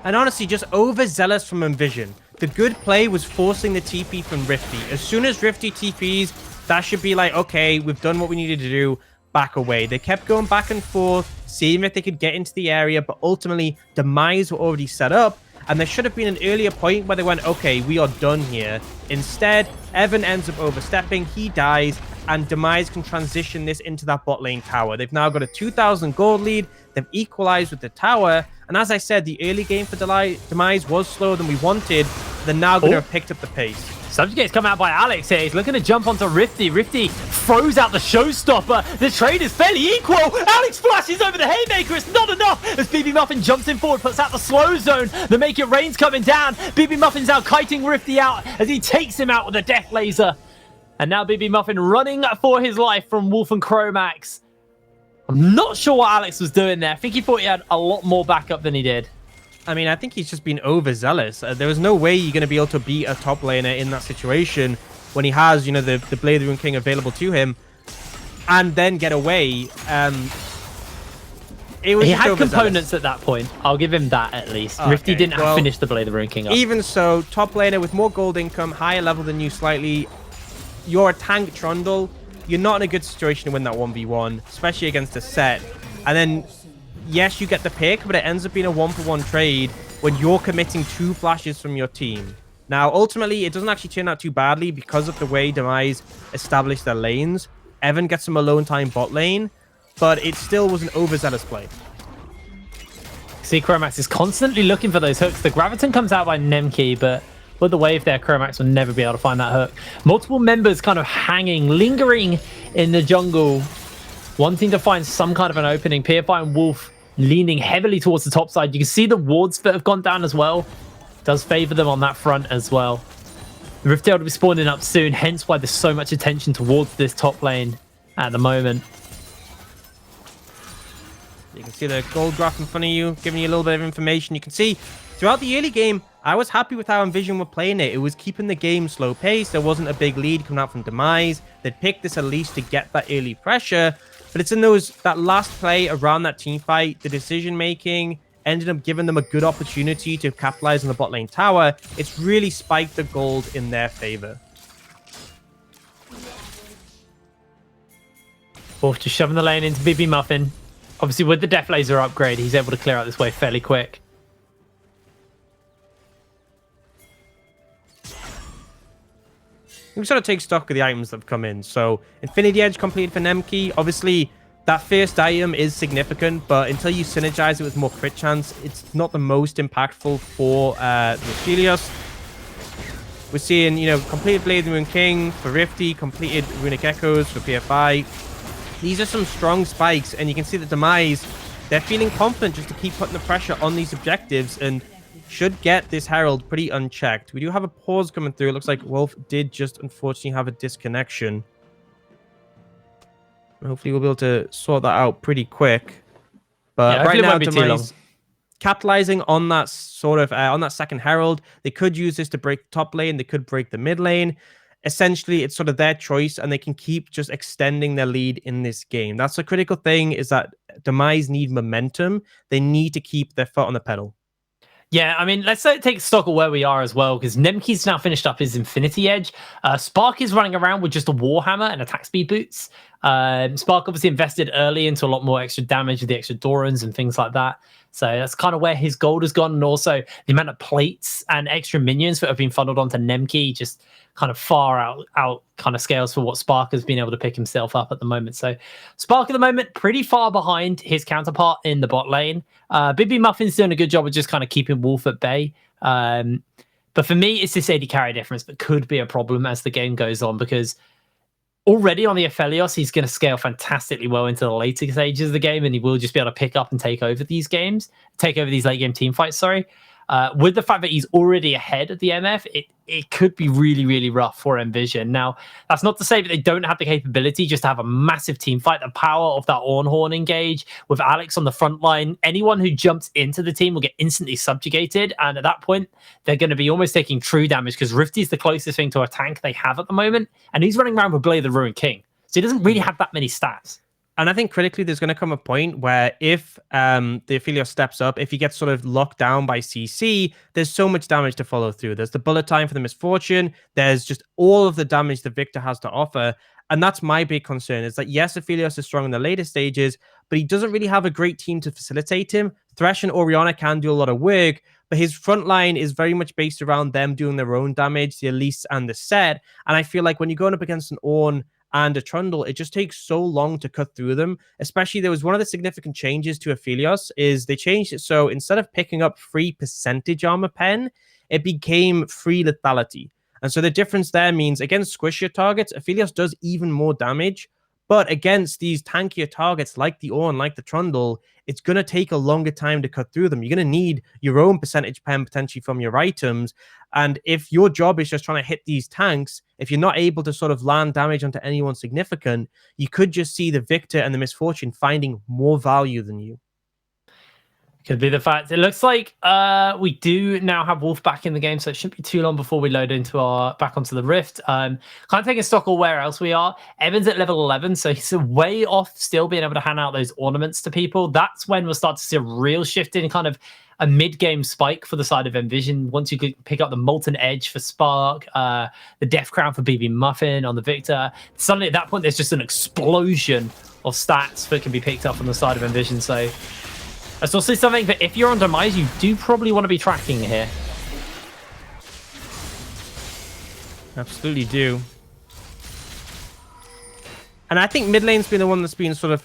C: And honestly, just overzealous from Nvision. The good play was forcing the TP from Rifty. As soon as Rifty TPs, that should be like, okay, we've done what we needed to do, back away. They kept going back and forth, seeing if they could get into the area, but ultimately, Demise were already set up, and there should have been an earlier point where they went, okay, we are done here. Instead, Evan ends up overstepping, he dies, and Demise can transition this into that bot lane tower. They've now got a 2,000 gold lead, they've equalized with the tower, and as I said, the early game for Demise was slower than we wanted. They're now going to have picked up the pace.
B: Subjugate's come out by Alex here. He's looking to jump onto Rifty. Rifty throws out the showstopper. The trade is fairly equal. Alex flashes over the haymaker. It's not enough as BB Muffin jumps in forward, puts out the slow zone. The Make It Rain's coming down. BB Muffin's out kiting Rifty out as he takes him out with a death laser. And now BB Muffin running for his life from Wolf and Chromax. I'm not sure what Alex was doing there. I think he thought he had a lot more backup than he did.
C: I mean, I think he's just been overzealous. There was no way you're going to be able to beat a top laner in that situation when he has, you know, the Blade of the Rune King available to him and then get away.
B: He had components at that point. I'll give him that at least. Okay. Rifty didn't finish the Blade of the Rune King up.
C: Even so, top laner with more gold income, higher level than you slightly. You're a tank Trundle. You're not in a good situation to win that 1v1, especially against a set. And then, yes, you get the pick, but it ends up being a 1-for-1 trade when you're committing 2 flashes from your team. Now, ultimately, it doesn't actually turn out too badly because of the way Demise established their lanes. Evan gets some alone time bot lane, but it still was an overzealous play.
B: See, Chromax is constantly looking for those hooks. The Graviton comes out by Nemki, but with the wave there, Chromax will never be able to find that hook. Multiple members kind of hanging, lingering in the jungle, wanting to find some kind of an opening. PFI and Wolf leaning heavily towards the top side. You can see the wards that have gone down as well. Does favor them on that front as well. The Riftail will be spawning up soon, hence why there's so much attention towards this top lane at the moment.
C: You can see the gold graph in front of you, giving you a little bit of information. You can see throughout the early game, I was happy with how Nvision were playing it. It was keeping the game slow pace. There wasn't a big lead coming out from Demise. They'd picked this at least to get that early pressure. But it's in that last play around that team fight, the decision making ended up giving them a good opportunity to capitalize on the bot lane tower. It's really spiked the gold in their favor.
B: Wolf just shoving the lane into BB Muffin. Obviously, with the Death Laser upgrade, he's able to clear out this wave fairly quick.
C: We sort of take stock of the items that have come in. So, Infinity Edge completed for Nemki. Obviously, that first item is significant, but until you synergize it with more crit chance, it's not the most impactful for the Helios. We're seeing, you know, completed Blade of the Rune King for Rifty, completed Runic Echoes for PFI. These are some strong spikes, and you can see that Demise, they're feeling confident just to keep putting the pressure on these objectives and should get this Herald pretty unchecked. We do have a pause coming through. It looks like Wolf did just unfortunately have a disconnection. Hopefully we'll be able to sort that out pretty quick. But
B: yeah,
C: right now, Demise capitalizing on that sort of on that second Herald. They could use this to break the top lane. They could break the mid lane. Essentially, it's sort of their choice, and they can keep just extending their lead in this game. That's the critical thing, is that Demise need momentum. They need to keep their foot on the pedal.
B: Yeah, I mean, let's take stock of where we are as well, because Nemki's now finished up his Infinity Edge. Spark is running around with just a Warhammer and attack speed boots. Spark obviously invested early into a lot more extra damage with the extra Dorans and things like that. So that's kind of where his gold has gone. And also the amount of plates and extra minions that have been funneled onto Nemki just kind of far out kind of scales for what Spark has been able to pick himself up at the moment. So Spark at the moment pretty far behind his counterpart in the bot lane. BB Muffin's doing a good job of just kind of keeping Wolf at bay. But for me, it's this AD carry difference that could be a problem as the game goes on, because already on the Aphelios, he's going to scale fantastically well into the later stages of the game, and he will just be able to pick up and take over these late game team fights. Sorry. With the fact that he's already ahead of the MF, it could be really, really rough for Nvision. Now, that's not to say that they don't have the capability just to have a massive team fight. The power of that Ornhorn engage with Alex on the front line, anyone who jumps into the team will get instantly subjugated. And at that point, they're going to be almost taking true damage because Rifty's the closest thing to a tank they have at the moment. And he's running around with Blade the Ruined King. So he doesn't really have that many stats.
C: And I think critically, there's going to come a point where if the Aphelios steps up, if he gets sort of locked down by CC, there's so much damage to follow through. There's the bullet time for the Misfortune. There's just all of the damage that Victor has to offer. And that's my big concern is that, yes, Aphelios is strong in the later stages, but he doesn't really have a great team to facilitate him. Thresh and Orianna can do a lot of work, but his front line is very much based around them doing their own damage, the Elise and the Set. And I feel like when you're going up against an Ornn and a Trundle, it just takes so long to cut through them. Especially, there was one of the significant changes to Aphelios is they changed it so instead of picking up free percentage armor pen, it became free lethality. And so the difference there means against squishier targets, Aphelios does even more damage. But against these tankier targets like the Ornn, like the Trundle, it's going to take a longer time to cut through them. You're going to need your own percentage pen potentially from your items. And if your job is just trying to hit these tanks, if you're not able to sort of land damage onto anyone significant, you could just see the Victor and the Misfortune finding more value than you.
B: Could be the fact. It looks like we do now have Wolf back in the game, so it shouldn't be too long before we load back onto the Rift. Kind of taking stock of where else we are. Evan's at level 11, so he's way off still being able to hand out those ornaments to people. That's when we'll start to see a real shift in kind of a mid-game spike for the side of Nvision. Once you could pick up the Molten Edge for Spark, the Death Crown for BB Muffin on the Victor, suddenly at that point there's just an explosion of stats that can be picked up from the side of Nvision. So that's also something that if you're on Demise, you do probably want to be tracking here.
C: Absolutely do. And I think mid lane's been the one that's been sort of,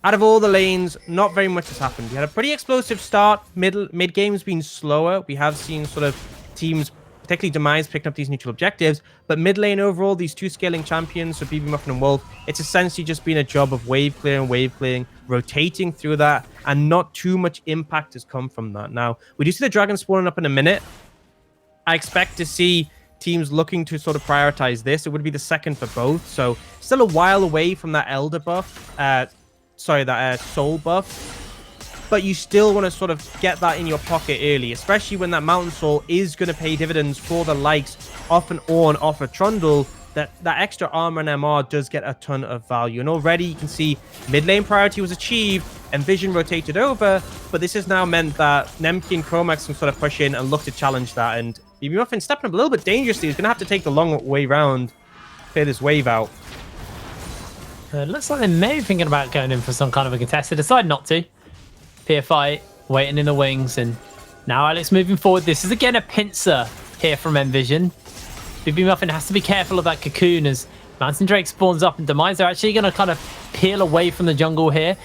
C: out of all the lanes, not very much has happened. We had a pretty explosive start. Mid game's been slower. We have seen sort of teams, particularly Demise, picking up these neutral objectives. But mid lane overall, these two scaling champions, so BB Muffin and Wolf, it's essentially just been a job of wave clearing, rotating through that, and not too much impact has come from that. Now, we do see the dragon spawning up in a minute. I expect to see teams looking to sort of prioritize this. It would be the second for both. So still a while away from that Elder buff. That Soul buff. But you still want to sort of get that in your pocket early, especially when that Mountain Soul is going to pay dividends for the likes of an Ornn, off a Trundle. That extra armor and MR does get a ton of value. And already you can see mid lane priority was achieved, Nvision rotated over, but this has now meant that Nemki and Chromax can sort of push in and look to challenge that. And BB Muffin stepping up a little bit dangerously. He's going to have to take the long way round, clear this wave out.
B: It looks like they may be thinking about going in for some kind of a contest. They decide not to. PFI waiting in the wings, and now Alex moving forward. This is again a pincer here from Nvision. BB Muffin has to be careful of that cocoon as Mountain Drake spawns up, and Demise are actually going to kind of peel away from the jungle here.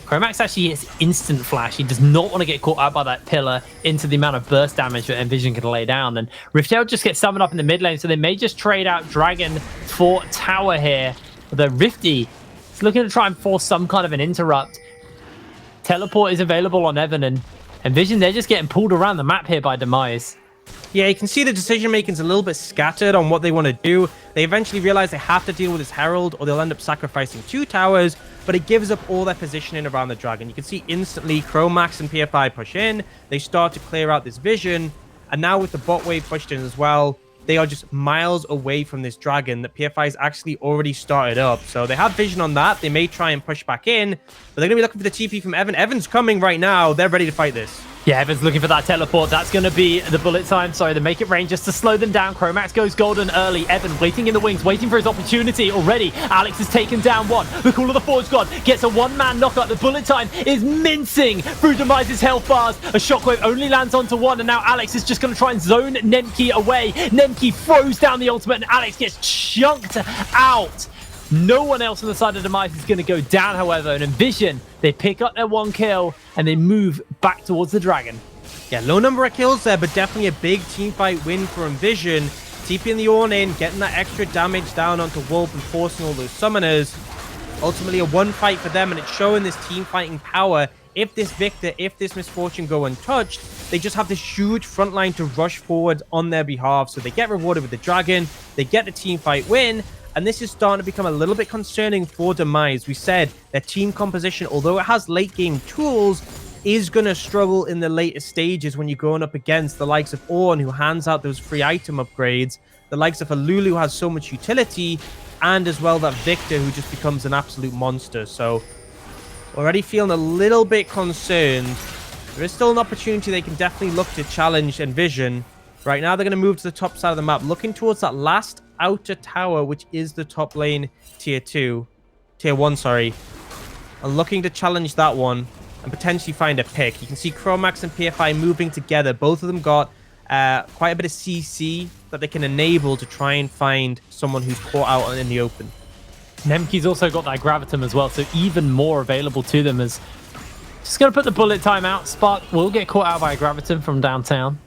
B: Chromax actually hits instant flash. He does not want to get caught out by that pillar into the amount of burst damage that Nvision can lay down. And Riftail just gets summoned up in the mid lane, so they may just trade out Dragon for Tower here. Although Rifty is looking to try and force some kind of an interrupt. Teleport is available on Evan, and Nvision, they're just getting pulled around the map here by Demise.
C: Yeah, you can see the decision making is a little bit scattered on what they want to do. They eventually realize they have to deal with this Herald, or they'll end up sacrificing 2 towers, but it gives up all their positioning around the Dragon. You can see instantly Chromax and PFI push in. They start to clear out this vision, and now with the bot wave pushed in as well, they are just miles away from this Dragon that PFI's actually already started up. So they have vision on that. They may try and push back in, but they're going to be looking for the TP from Evan. Evan's coming right now. They're ready to fight this.
B: Yeah, Evan's looking for that teleport. That's going to be the bullet time. Sorry, the make it rain just to slow them down. Chromax goes golden early. Evan waiting in the wings, waiting for his opportunity already. Alex has taken down one. The Call of the Forge God gets a one-man knockout. The bullet time is mincing through Demise's health bars. A shockwave only lands onto one, and now Alex is just going to try and zone Nemki away. Nemki throws down the ultimate, and Alex gets chunked out. No one else on the side of Demise is going to go down, however. And Nvision, they pick up their 1 kill and they move back towards the Dragon.
C: Yeah, low number of kills there, but definitely a big teamfight win for Nvision. TPing the Ornn in, getting that extra damage down onto Wolf and forcing all those summoners. Ultimately, a one fight for them, and it's showing this team fighting power. If this Victor, if this Misfortune go untouched, they just have this huge front line to rush forward on their behalf. So they get rewarded with the Dragon, they get the team fight win, and this is starting to become a little bit concerning for Demise. We said their team composition, although it has late game tools, is going to struggle in the later stages when you're going up against the likes of Ornn, who hands out those free item upgrades, the likes of a Lulu, who has so much utility, and as well that Victor, who just becomes an absolute monster. So already feeling a little bit concerned. There is still an opportunity they can definitely look to challenge Nvision. Right now, they're going to move to the top side of the map, looking towards that last outer tower, which is the top lane tier 1, sorry. And looking to challenge that one and potentially find a pick. You can see Chromax and PFI moving together. Both of them got quite a bit of CC that they can enable to try and find someone who's caught out in the open.
B: Nemki's also got that Gravitum as well, so even more available to them. As just going to put the bullet time out. Spark will get caught out by a Gravitum from downtown.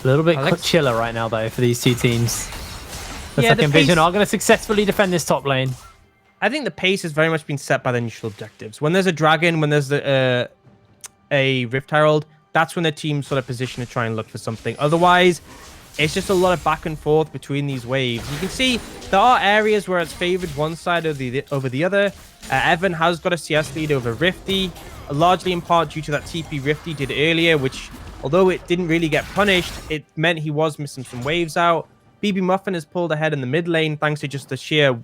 B: A little bit chiller right now, though, for these two teams. Looks like Nvision are going to successfully defend this top lane.
C: I think the pace has very much been set by the initial objectives. When there's a Dragon, when there's a Rift Herald, that's when the team's sort of position to try and look for something. Otherwise, it's just a lot of back and forth between these waves. You can see there are areas where it's favored one side over the other. Evan has got a CS lead over Rifty, largely in part due to that TP Rifty did earlier, which, although it didn't really get punished, it meant he was missing some waves out. BB Muffin has pulled ahead in the mid lane thanks to just the sheer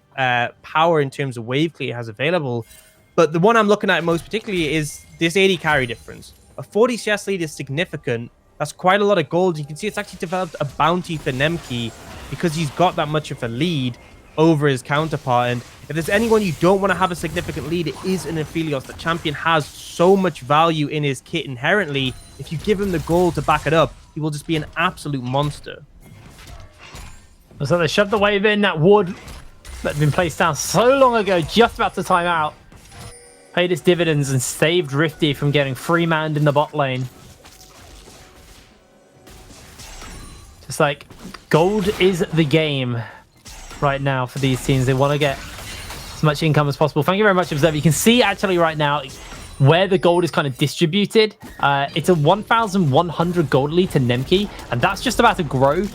C: power in terms of wave clear he has available. But the one I'm looking at most particularly is this 80 carry difference. A 40 CS lead is significant. That's quite a lot of gold. You can see it's actually developed a bounty for Nemki because he's got that much of a lead over his counterpart. And if there's anyone you don't want to have a significant lead, it is an Aphelios. The champion has so much value in his kit inherently. If you give him the gold to back it up, he will just be an absolute monster.
B: So they shoved the wave in. That ward that had been placed down so long ago, just about to time out, paid its dividends and saved Rifty from getting free-manned in the bot lane. Just like, gold is the game right now for these teams. They want to get as much income as possible. Thank you very much, Observer. You can see actually right now where the gold is kind of distributed. It's a 1,100 gold lead to Nemki, and that's just about to grow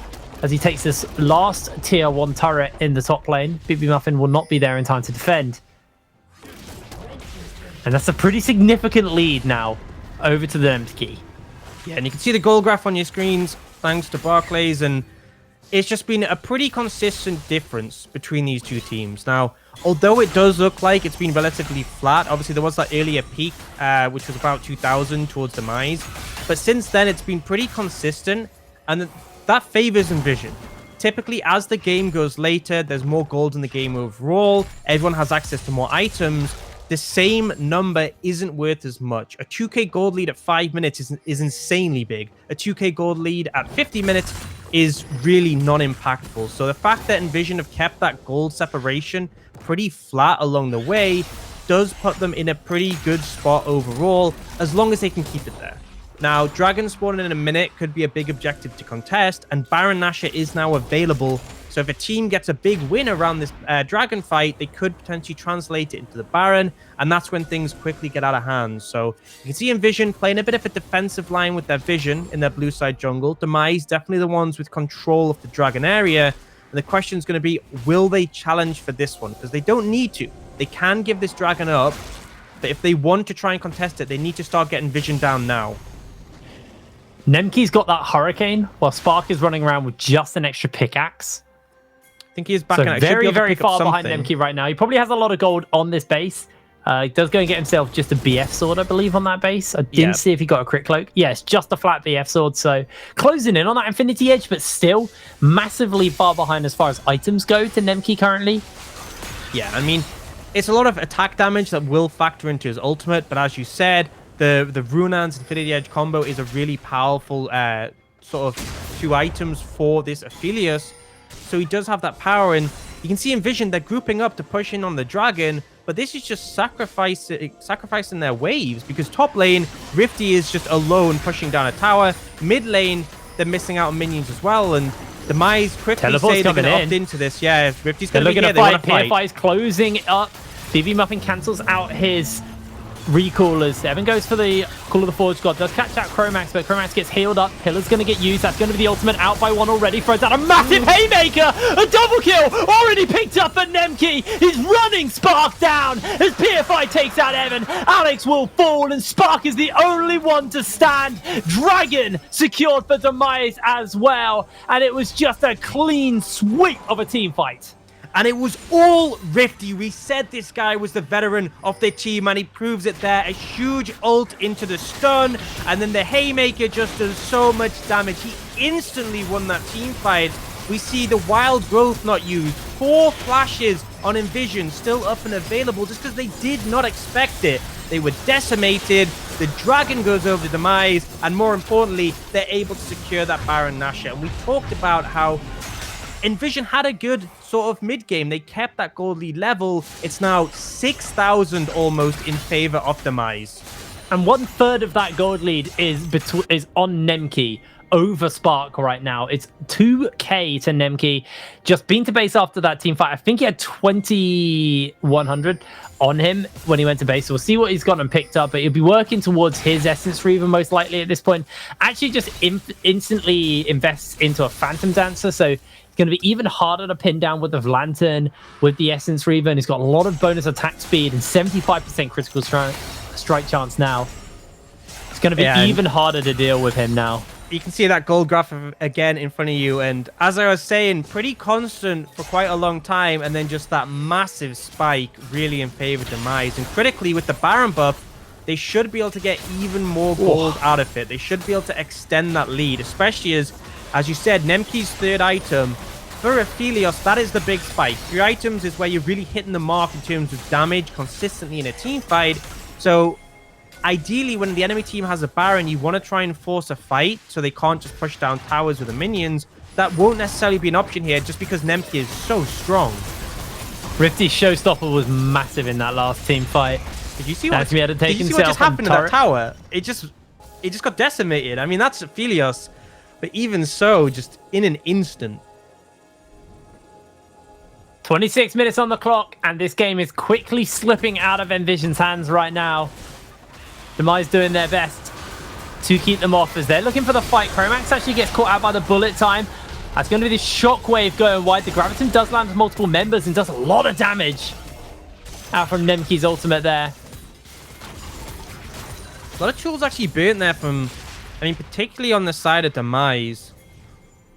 B: as he takes this last tier 1 turret in the top lane. BB Muffin will not be there in time to defend. And that's a pretty significant lead now over to the Nemki.
C: Yeah, and you can see the goal graph on your screens thanks to Barclays, and it's just been a pretty consistent difference between these two teams. Now, although it does look like it's been relatively flat, obviously there was that earlier peak, which was about 2,000 towards Demise, but since then it's been pretty consistent, and that favors Nvision. Typically, as the game goes later, there's more gold in the game overall, everyone has access to more items, the same number isn't worth as much. A 2k gold lead at 5 minutes is insanely big. A 2k gold lead at 50 minutes is really non-impactful. So the fact that Nvision have kept that gold separation pretty flat along the way does put them in a pretty good spot overall, as long as they can keep it there. Now, Dragon spawning in a minute could be a big objective to contest, and Baron Nashor is now available. So if a team gets a big win around this Dragon fight, they could potentially translate it into the Baron, and that's when things quickly get out of hand. So you can see Nvision playing a bit of a defensive line with their Vision in their blue side jungle. Demise definitely the ones with control of the Dragon area. And the question is going to be, will they challenge for this one? Because they don't need to. They can give this Dragon up, but if they want to try and contest it, they need to start getting Vision down now.
B: Nemki's got that Hurricane, while Spark is running around with just an extra pickaxe.
C: I think he is back.
B: So very, very far behind Nemki right now. He probably has a lot of gold on this base. He does go and get himself just a BF sword, I believe, on that base. I didn't see if he got a crit cloak. Yeah, it's just a flat BF sword. So closing in on that Infinity Edge, but still massively far behind as far as items go to Nemki currently.
C: Yeah, I mean, it's a lot of attack damage that will factor into his ultimate. But as you said, the Runan's Infinity Edge combo is a really powerful sort of 2 items for this Aphelios. So he does have that power, and You can see Nvision, they're grouping up to push in on the Dragon, but this is just sacrificing their waves, because top lane, Rifty is just alone pushing down a tower. Mid lane, they're missing out on minions as well, and Demise quickly say they're going to opt into this. Yeah, Rifty's going to be here. They want to fight.
B: PFI is closing up. BB Muffin cancels out his recallers. Evan goes for the Call of the Forge God. Does catch out Chromax, but Chromax gets healed up. Pillar's going to get used. That's going to be the ultimate out by one already. Throws out a massive haymaker. A double kill already picked up for Nemki. He's running Spark down as PFI takes out Evan. Alex will fall, and Spark is the only one to stand. Dragon secured for Demise as well. And it was just a clean sweep of a team fight.
C: And it was all Rifty. We said this guy was the veteran of the team, and he proves it there. A huge ult into the stun, and then the Haymaker just does so much damage. He instantly won that team fight. We see the Wild Growth not used. 4 flashes on Nvision still up and available just because they did not expect it. They were decimated. The Dragon goes over the Demise, and more importantly, they're able to secure that Baron Nashor. And we talked about how Nvision had a good sort of mid-game. They kept that gold lead level. It's now 6,000 almost in favor of Demise.
B: And 1/3 of that gold lead is on Nemki over Spark right now. It's 2k to Nemki. Just been to base after that team fight. I think he had 2,100 on him when he went to base. So we'll see what he's gotten picked up, but he'll be working towards his Essence Reaver most likely at this point. Actually just instantly invests into a Phantom Dancer, so it's going to be even harder to pin down with the Lantern, with the Essence Reaver, and he's got a lot of bonus attack speed and 75% critical strike chance now. It's going to be even harder to deal with him now.
C: You can see that gold graph again in front of you, and as I was saying, pretty constant for quite a long time, and then just that massive spike really in favor of Demise. And critically, with the Baron buff, they should be able to get even more gold out of it. They should be able to extend that lead, especially as you said, Nemki's 3rd item. For Aphelios, that is the big spike. 3 items is where you're really hitting the mark in terms of damage consistently in a team fight. So ideally, when the enemy team has a Baron, you want to try and force a fight so they can't just push down towers with the minions. That won't necessarily be an option here just because Nemki is so strong.
B: Rifty's showstopper was massive in that last team fight.
C: Did you see what
B: just
C: happened to that tower? It just got decimated. I mean, that's Aphelios. But even so, just in an instant.
B: 26 minutes on the clock, and this game is quickly slipping out of Nvision's hands right now. Demise doing their best to keep them off as they're looking for the fight. Chromax actually gets caught out by the bullet time. That's going to be this shockwave going wide. The Graviton does land multiple members and does a lot of damage out from Nemki's ultimate there.
C: A lot of tools actually burnt there from, I mean, particularly on the side of Demise.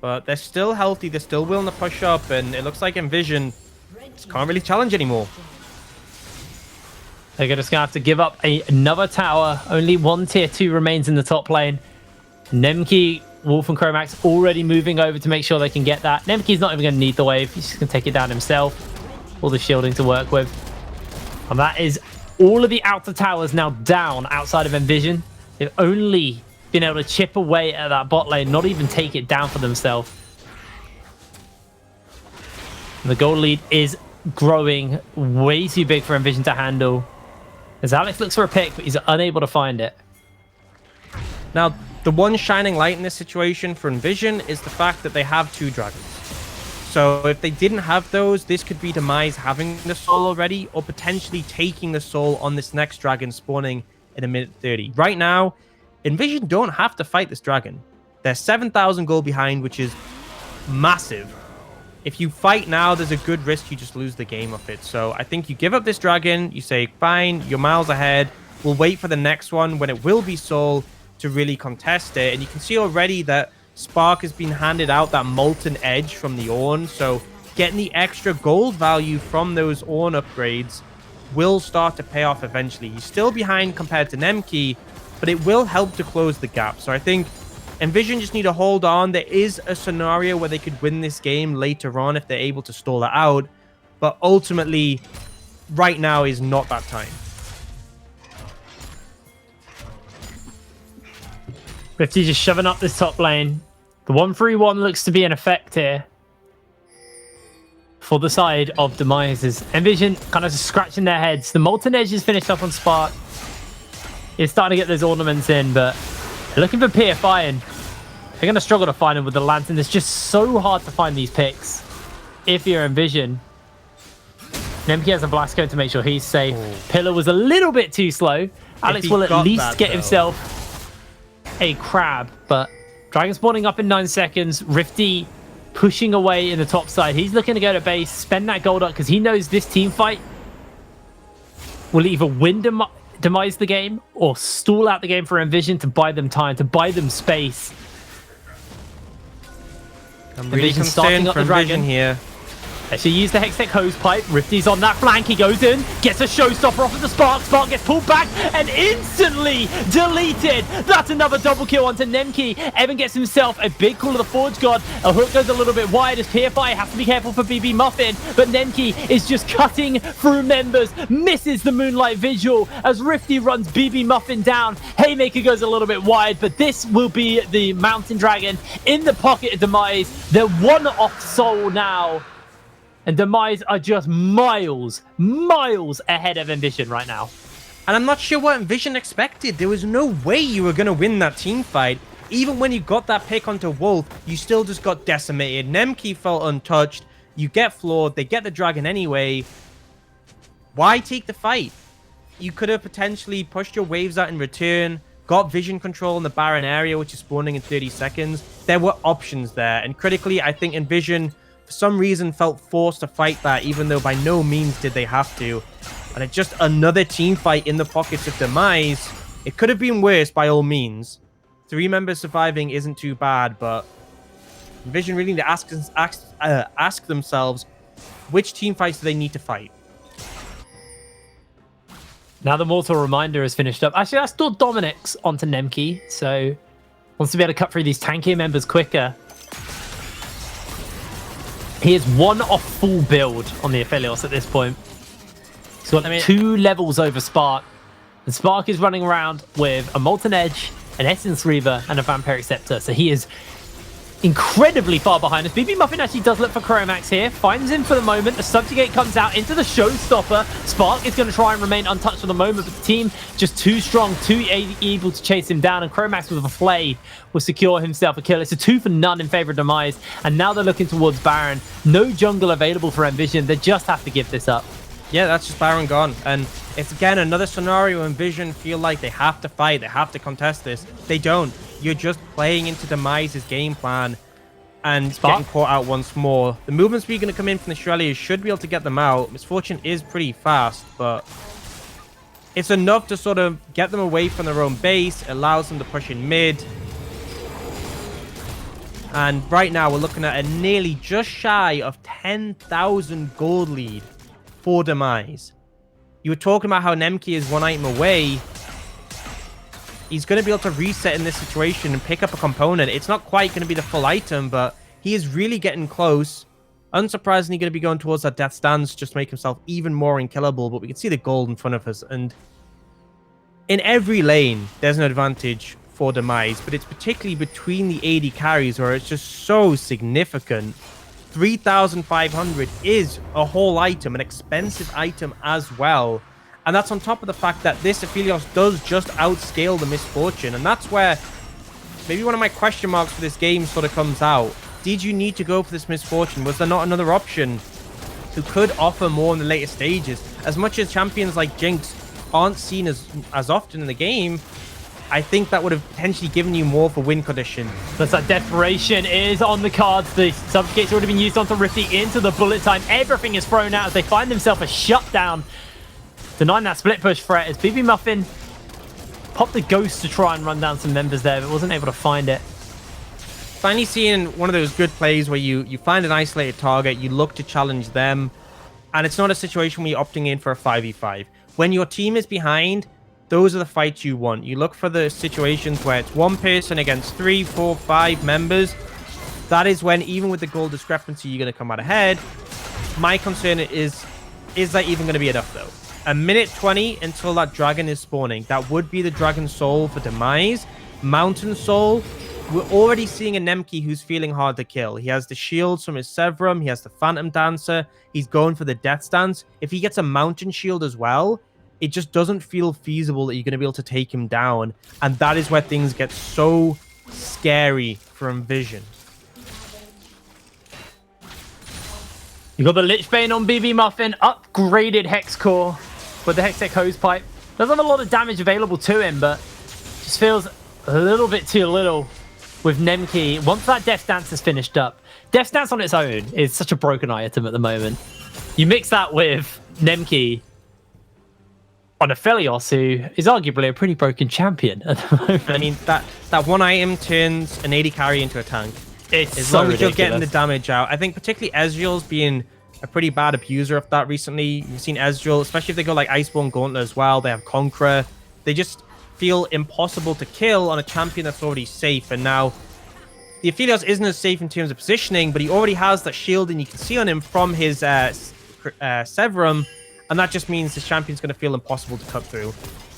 C: But they're still healthy. They're still willing to push up. And it looks like Nvision just can't really challenge anymore.
B: They're just going to have to give up another tower. Only 1 tier 2 remains in the top lane. Nemki, Wolf, and Chromax already moving over to make sure they can get that. Nemki's not even going to need the wave. He's just going to take it down himself. All the shielding to work with. And that is all of the outer towers now down outside of Nvision. They've only been able to chip away at that bot lane, not even take it down for themselves. The gold lead is growing way too big for Nvision to handle. As Alex looks for a pick, but he's unable to find it.
C: Now, the one shining light in this situation for Nvision is the fact that they have 2 dragons. So if they didn't have those, this could be Demise having the soul already, or potentially taking the soul on this next dragon spawning in a minute 30. Right now, Nvision don't have to fight this dragon. They're 7,000 gold behind, which is massive. If you fight now, there's a good risk you just lose the game of it. So I think you give up this dragon, you say, fine, you're miles ahead. We'll wait for the next one when it will be soul to really contest it. And you can see already that Spark has been handed out that Molten Edge from the Ornn. So getting the extra gold value from those Ornn upgrades will start to pay off eventually. He's still behind compared to Nemki, but it will help to close the gap. So I think Nvision just need to hold on. There is a scenario where they could win this game later on if they're able to stall it out. But ultimately, right now is not that time.
B: Rifty just shoving up this top lane. The 1-3-1 looks to be in effect here. for the side of Demise is Nvision kind of scratching their heads. The Molten Edge is finished up on Spark. It's starting to get those ornaments in, but they're looking for PFI, and they're going to struggle to find them with the Lantern. It's just so hard to find these picks if you're Nvision. Nemki has a blast cone to make sure he's safe. Pillar was a little bit too slow. Alex will at least get himself a crab, but Dragon spawning up in 9 seconds. Rifty pushing away in the top side. He's looking to go to base, spend that gold up, because he knows this team fight will either win Demise the game or stall out the game for Nvision to buy them time, to buy them space.
C: I'm really concerned for Nvision here.
B: Actually use the Hextech hose pipe. Rifty's on that flank. He goes in, gets a showstopper off of the Spark. Spark gets pulled back and instantly deleted. That's another double kill onto Nemki. Evan gets himself a big call of the Forge God. A hook goes a little bit wide as PFI has to be careful for BB Muffin, but Nemki is just cutting through members. Misses the Moonlight Visual as Rifty runs BB Muffin down. Haymaker goes a little bit wide, but this will be the Mountain Dragon in the pocket of Demise. They're one off soul now. And Demise are just miles ahead of Nvision right now.
C: And I'm not sure what Nvision expected. There was no way you were going to win that team fight. Even when you got that pick onto Wolf, you still just got decimated. Nemki felt untouched. You get floored. They get the dragon anyway. Why take the fight? You could have potentially pushed your waves out in return, got vision control in the Baron area, which is spawning in 30 seconds. There were options there. And critically, I think Nvision, for some reason, felt forced to fight that, even though by no means did they have to. And it's just another team fight in the pockets of Demise. It could have been worse by all means. 3 members surviving isn't too bad, but Nvision really need to ask themselves, which team fights do they need to fight?
B: Now the Mortal Reminder is finished up. Actually, I still Dominic's onto Nemki, so wants to be able to cut through these tankier members quicker. He is one off full build on the Aphelios at this point. He's got 2 levels over Spark. And Spark is running around with a Molten Edge, an Essence Reaver, and a Vampiric Scepter. So he is incredibly far behind us. BB Muffin actually does look for Chromax here. Finds him for the moment. The Subjugate comes out into the Showstopper. Spark is going to try and remain untouched for the moment, but the team just too strong, too able to chase him down. And Chromax with a Flay will secure himself a kill. It's a 2 for none in favor of Demise. And now they're looking towards Baron. No jungle available for Nvision. They just have to give this up.
C: Yeah, that's just Baron gone. And it's, again, another scenario Nvision feel like they have to fight, they have to contest this. They don't. You're just playing into Demise's game plan and getting caught out once more. The movement speed going to come in from the Shrelia should be able to get them out. Misfortune is pretty fast, but it's enough to sort of get them away from their own base, allows them to push in mid. And right now, we're looking at a nearly just shy of 10,000 gold lead for Demise. You were talking about how Nemki is 1 item away. He's going to be able to reset in this situation and pick up a component. It's not quite going to be the full item, but he is really getting close. Unsurprisingly, going to be going towards that death stance just to make himself even more unkillable, but we can see the gold in front of us. And in every lane, there's an advantage for Demise, but it's particularly between the AD carries where it's just so significant. 3,500 is a whole item, an expensive item as well. And that's on top of the fact that this Aphelios does just outscale the Misfortune. And that's where maybe one of my question marks for this game sort of comes out. Did you need to go for this Misfortune? Was there not another option who could offer more in the later stages? As much as champions like Jinx aren't seen as often in the game, I think that would have potentially given you more for win condition.
B: But that Desperation is on the cards. The Subjugate's already been used onto Rifty into the bullet time. Everything is thrown out as they find themselves a shutdown. Denying that split push threat as BB Muffin popped the Ghost to try and run down some members there, but wasn't able to find it.
C: Finally seeing one of those good plays where you find an isolated target, you look to challenge them, and it's not a situation where you're opting in for a 5v5. When your team is behind, those are the fights you want. You look for the situations where it's 1 person against 3, 4, 5 members. That is when, even with the goal discrepancy, you're going to come out ahead. My concern is that even going to be enough, though? A minute 20 until that dragon is spawning. That would be the dragon soul for Demise. Mountain soul we're already seeing a Nemki who's feeling hard to kill. He has the shields from his Severum. He has the Phantom Dancer. He's going for the Death Stance. If he gets a Mountain Shield as well, it just doesn't feel feasible that you're going to be able to take him down. And that is where things get so scary for Nvision.
B: You got the Lichbane on BB Muffin, upgraded Hex Core with the Hextech Hosepipe. Doesn't have a lot of damage available to him, but just feels a little bit too little with Nemki. Once that Death Dance is finished up, Death Dance on its own is such a broken item at the moment. You mix that with Nemki on a Aphelios, who is arguably a pretty broken champion at the moment.
C: I mean, that one item turns an AD carry into a tank.
B: It's
C: as
B: so
C: long as
B: ridiculous.
C: you're getting the damage out. I think particularly Ezreal's being a pretty bad abuser of that recently. You've seen Ezreal, especially if they go like Iceborne Gauntlet as well. They have Conqueror. They just feel impossible to kill on a champion that's already safe. And now the Aphelios isn't as safe in terms of positioning, but he already has that shield, and you can see on him from his Severum, and that just means the champion's going to feel impossible to cut through.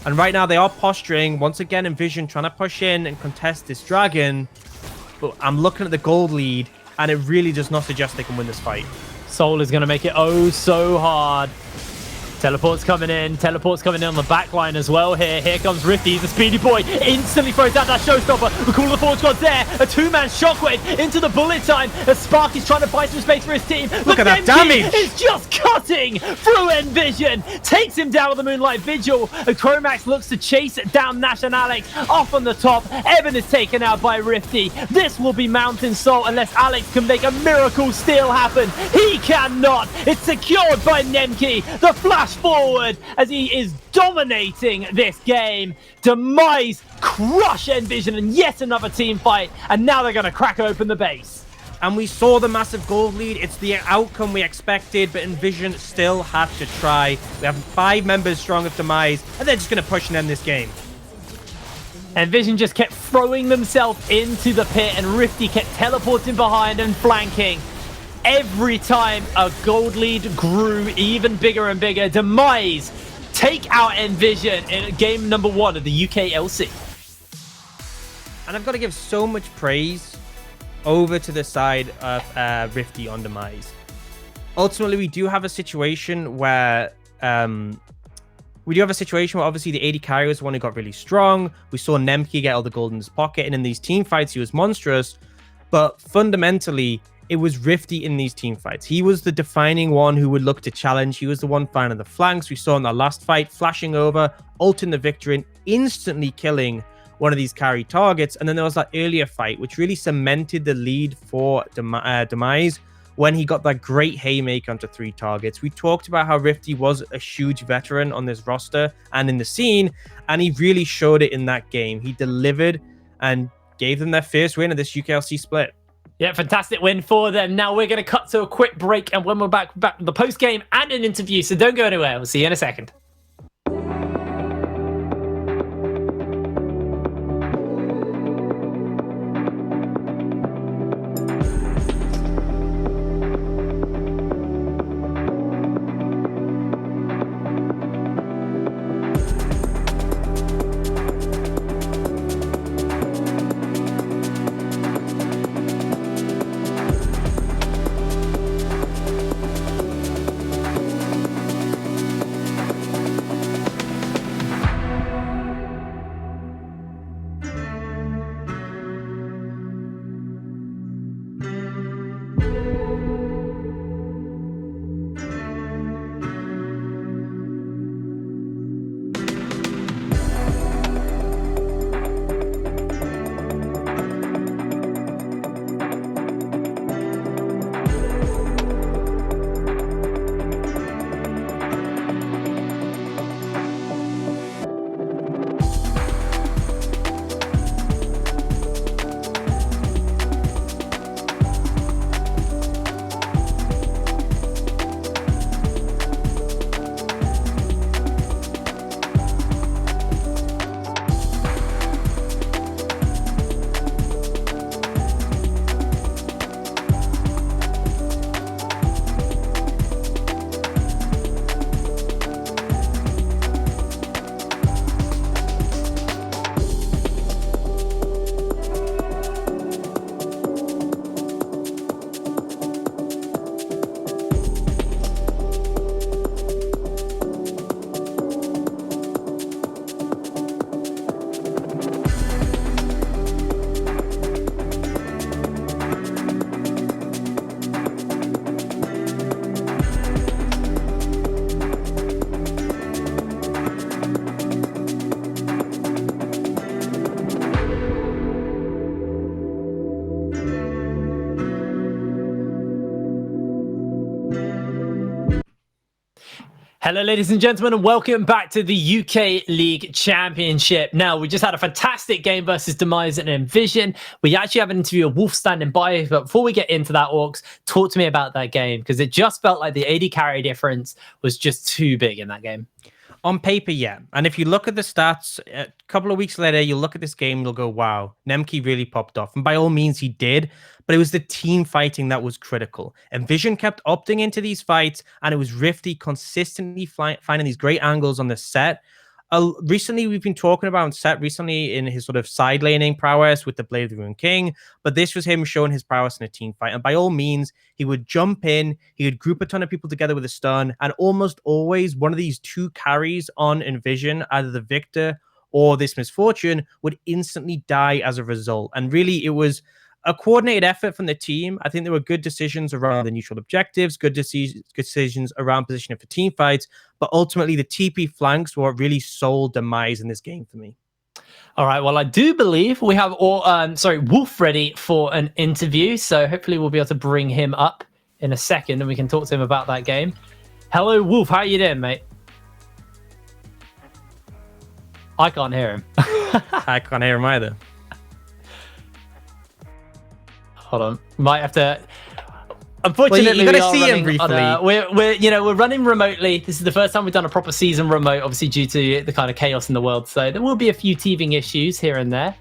C: And right now they are posturing once again. Nvision trying to push in and contest this dragon. But I'm looking at the gold lead, and it really does not suggest they can win this fight.
B: Soul is going to make it oh so hard. Teleport's coming in on the back line as well here. Here comes Rifty, the speedy boy, instantly throws out that showstopper. The Call of the Forge God's there. A two-man shockwave into the bullet time as Spark is trying to buy some space for his team.
C: Look at that damage!
B: Is just cutting through Nvision. Takes him down with the Moonlight Vigil. And Chromax looks to chase down Nash and Alex off on the top. Evan is taken out by Rifty. This will be Mountain Soul unless Alex can make a miracle steal happen. He cannot. It's secured by Nemki. The flash forward as he is dominating this game. Demise crush Nvision and yet another team fight, and now they're going to crack open the base.
C: And we saw the massive gold lead. It's the outcome we expected, but Nvision still had to try. We have 5 members strong of Demise, and they're just going to push and end this game.
B: Nvision just kept throwing themselves into the pit, and Rifty kept teleporting behind and flanking. Every time a gold lead grew even bigger and bigger, Demise take out Nvision in game number 1 of the UKLC.
C: And I've got to give so much praise over to the side of Rifty on Demise. Ultimately, we do have a situation where obviously the AD carry was the one who got really strong. We saw Nemki get all the gold in his pocket, and in these team fights, he was monstrous. But fundamentally, it was Rifty in these team fights. He was the defining one who would look to challenge. He was the one finding the flanks. We saw in that last fight, flashing over, ulting the victory, and instantly killing one of these carry targets. And then there was that earlier fight, which really cemented the lead for Demise when he got that great haymaker onto 3 targets. We talked about how Rifty was a huge veteran on this roster and in the scene, and he really showed it in that game. He delivered and gave them their first win of this UKLC split.
B: Yeah, fantastic win for them. Now we're going to cut to a quick break, and when we're back with the post-game and an interview, so don't go anywhere. We'll see you in a second. Hello, ladies and gentlemen, and welcome back to the UK League Championship. Now, we just had a fantastic game versus Demise and Nvision. We actually have an interview of Wolf standing by, but before we get into that, Orcs, talk to me about that game, because it just felt like the AD carry difference was just too big in that game.
C: On paper, yeah. And if you look at the stats, a couple of weeks later, you'll look at this game, you'll go, wow, Nemki really popped off. And by all means, he did. But it was the team fighting that was critical. Nvision kept opting into these fights, and it was Rifty consistently finding these great angles on the set. Recently, we've been talking about Set recently in his sort of side laning prowess with the Blade of the Ruined King, but this was him showing his prowess in a team fight. And by all means, he would jump in, he would group a ton of people together with a stun, and almost always one of these two carries on Nvision, either the Victor or this Misfortune, would instantly die as a result. And really, it was a coordinated effort from the team. I think there were good decisions around the neutral objectives, good decisions around positioning for team fights, but ultimately the TP flanks were what really sold Demise in this game for me.
B: All right, well, I do believe we have Wolf ready for an interview, so hopefully we'll be able to bring him up in a second and we can talk to him about that game. Hello, Wolf, how are you doing, mate? I can't hear him.
C: I can't hear him either.
B: Hold on, might have to. Unfortunately,
C: well, you got to see him briefly.
B: We're running remotely. This is the first time we've done a proper season remote, obviously due to the kind of chaos in the world. So there will be a few teething issues here and there.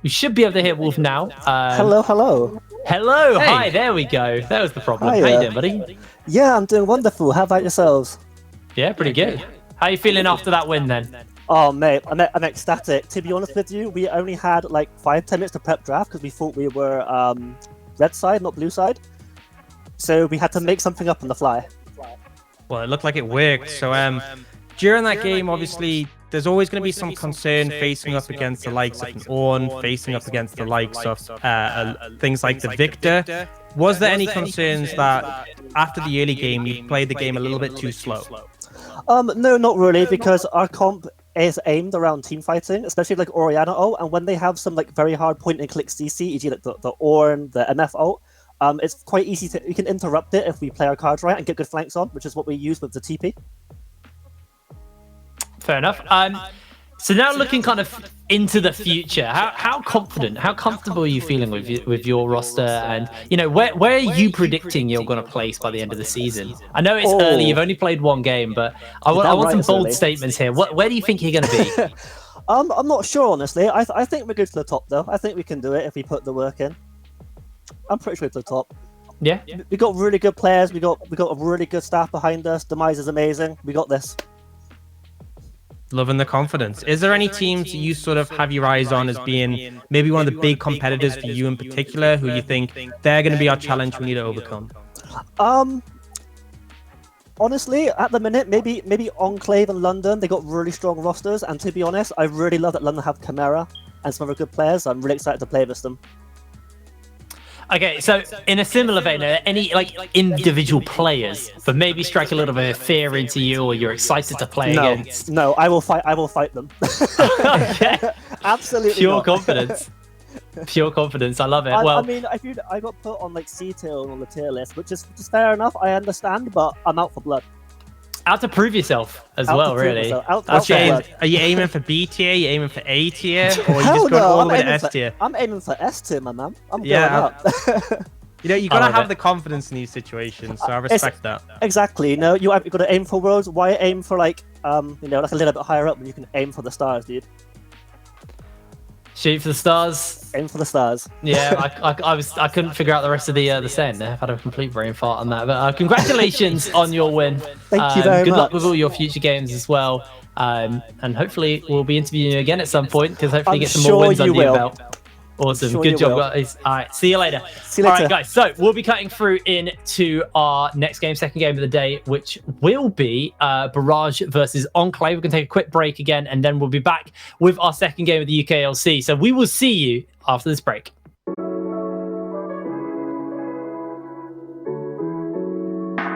B: We should be able to hear Wolf now.
D: Hello.
B: Hello.
C: Hey.
B: Hi. There we go. That was the problem. How you doing, buddy?
D: Yeah, I'm doing wonderful. How about yourselves?
B: Yeah, pretty good. How are you feeling after that win then?
D: Oh, mate, I'm ecstatic. To be honest with you, we only had like 5-10 minutes to prep draft because we thought we were red side, not blue side. So we had to make something up on the fly.
C: Well, it looked like it worked. So during that game, obviously, there's always going to be some concern facing up against the likes of an Ornn, facing up against the likes of things like the Victor. Was there any concerns that after the early game, you played the game a little bit too slow?
D: No, not really, because our comp is aimed around team fighting, especially like Orianna ult, and when they have some like very hard point and click CC, e.g. like the Ornn, the MF ult, it's quite easy to, we can interrupt it if we play our cards right and get good flanks on, which is what we use with the TP.
B: Fair enough. So now looking kind of into the future, how confident, how comfortable are you feeling with your roster, and where are you predicting you're going to place by the end of the season? I know it's early, you've only played one game, but I want some bold statements here. Where do you think you're going to be?
D: I'm not sure, honestly. I think we're good for the top, though. I think we can do it if we put the work in. I'm pretty sure we're for the top.
B: Yeah.
D: We got really good players. We got a really good staff behind us. Demise is amazing. We got this.
C: Loving the confidence. Is there any teams you sort of have your eyes on as being maybe one of the big competitors for you in particular, who you think they're going to be our challenge we need to overcome?
D: Honestly, at the minute, maybe Enclave and London, they got really strong rosters, and to be honest, I really love that London have Chimera and some other good players. I'm really excited to play with them.
B: Okay, so in a similar vein, are there any like individual players but maybe strike a little bit of fear into you, or you're excited to play against?
D: No, I will fight them.
B: Okay.
D: Absolutely
B: Pure
D: not.
B: confidence. Pure confidence. I love it.
D: I mean, I got put on like C tier on the tier list, which is fair enough. I understand, but I'm out for blood.
B: Out to prove yourself as well, really.
C: Are you aiming for B tier? Are you aiming for A tier? Or are you just going all the way to S tier?
D: I'm aiming for S tier, my man. I'm going up.
C: You got to have the confidence in these situations, so I respect that.
D: Exactly. You've got to aim for worlds. Why aim for like a little bit higher up when you can aim for the stars, dude?
B: Shoot for the stars.
D: Aim for the stars.
B: Yeah, I couldn't figure out the rest of the saying there. I've had a complete brain fart on that. But congratulations on your win.
D: Thank you very much.
B: Good luck with all your future games as well. And hopefully we'll be interviewing you again at some point, because hopefully you get some more wins under your belt. Awesome. Good job, guys. All right. See you later.
D: See you later.
B: All right, guys. So we'll be cutting through into our next game, second game of the day, which will be Barrage versus Enclave. We're going to take a quick break again, and then we'll be back with our second game of the UKLC. So we will see you after this break.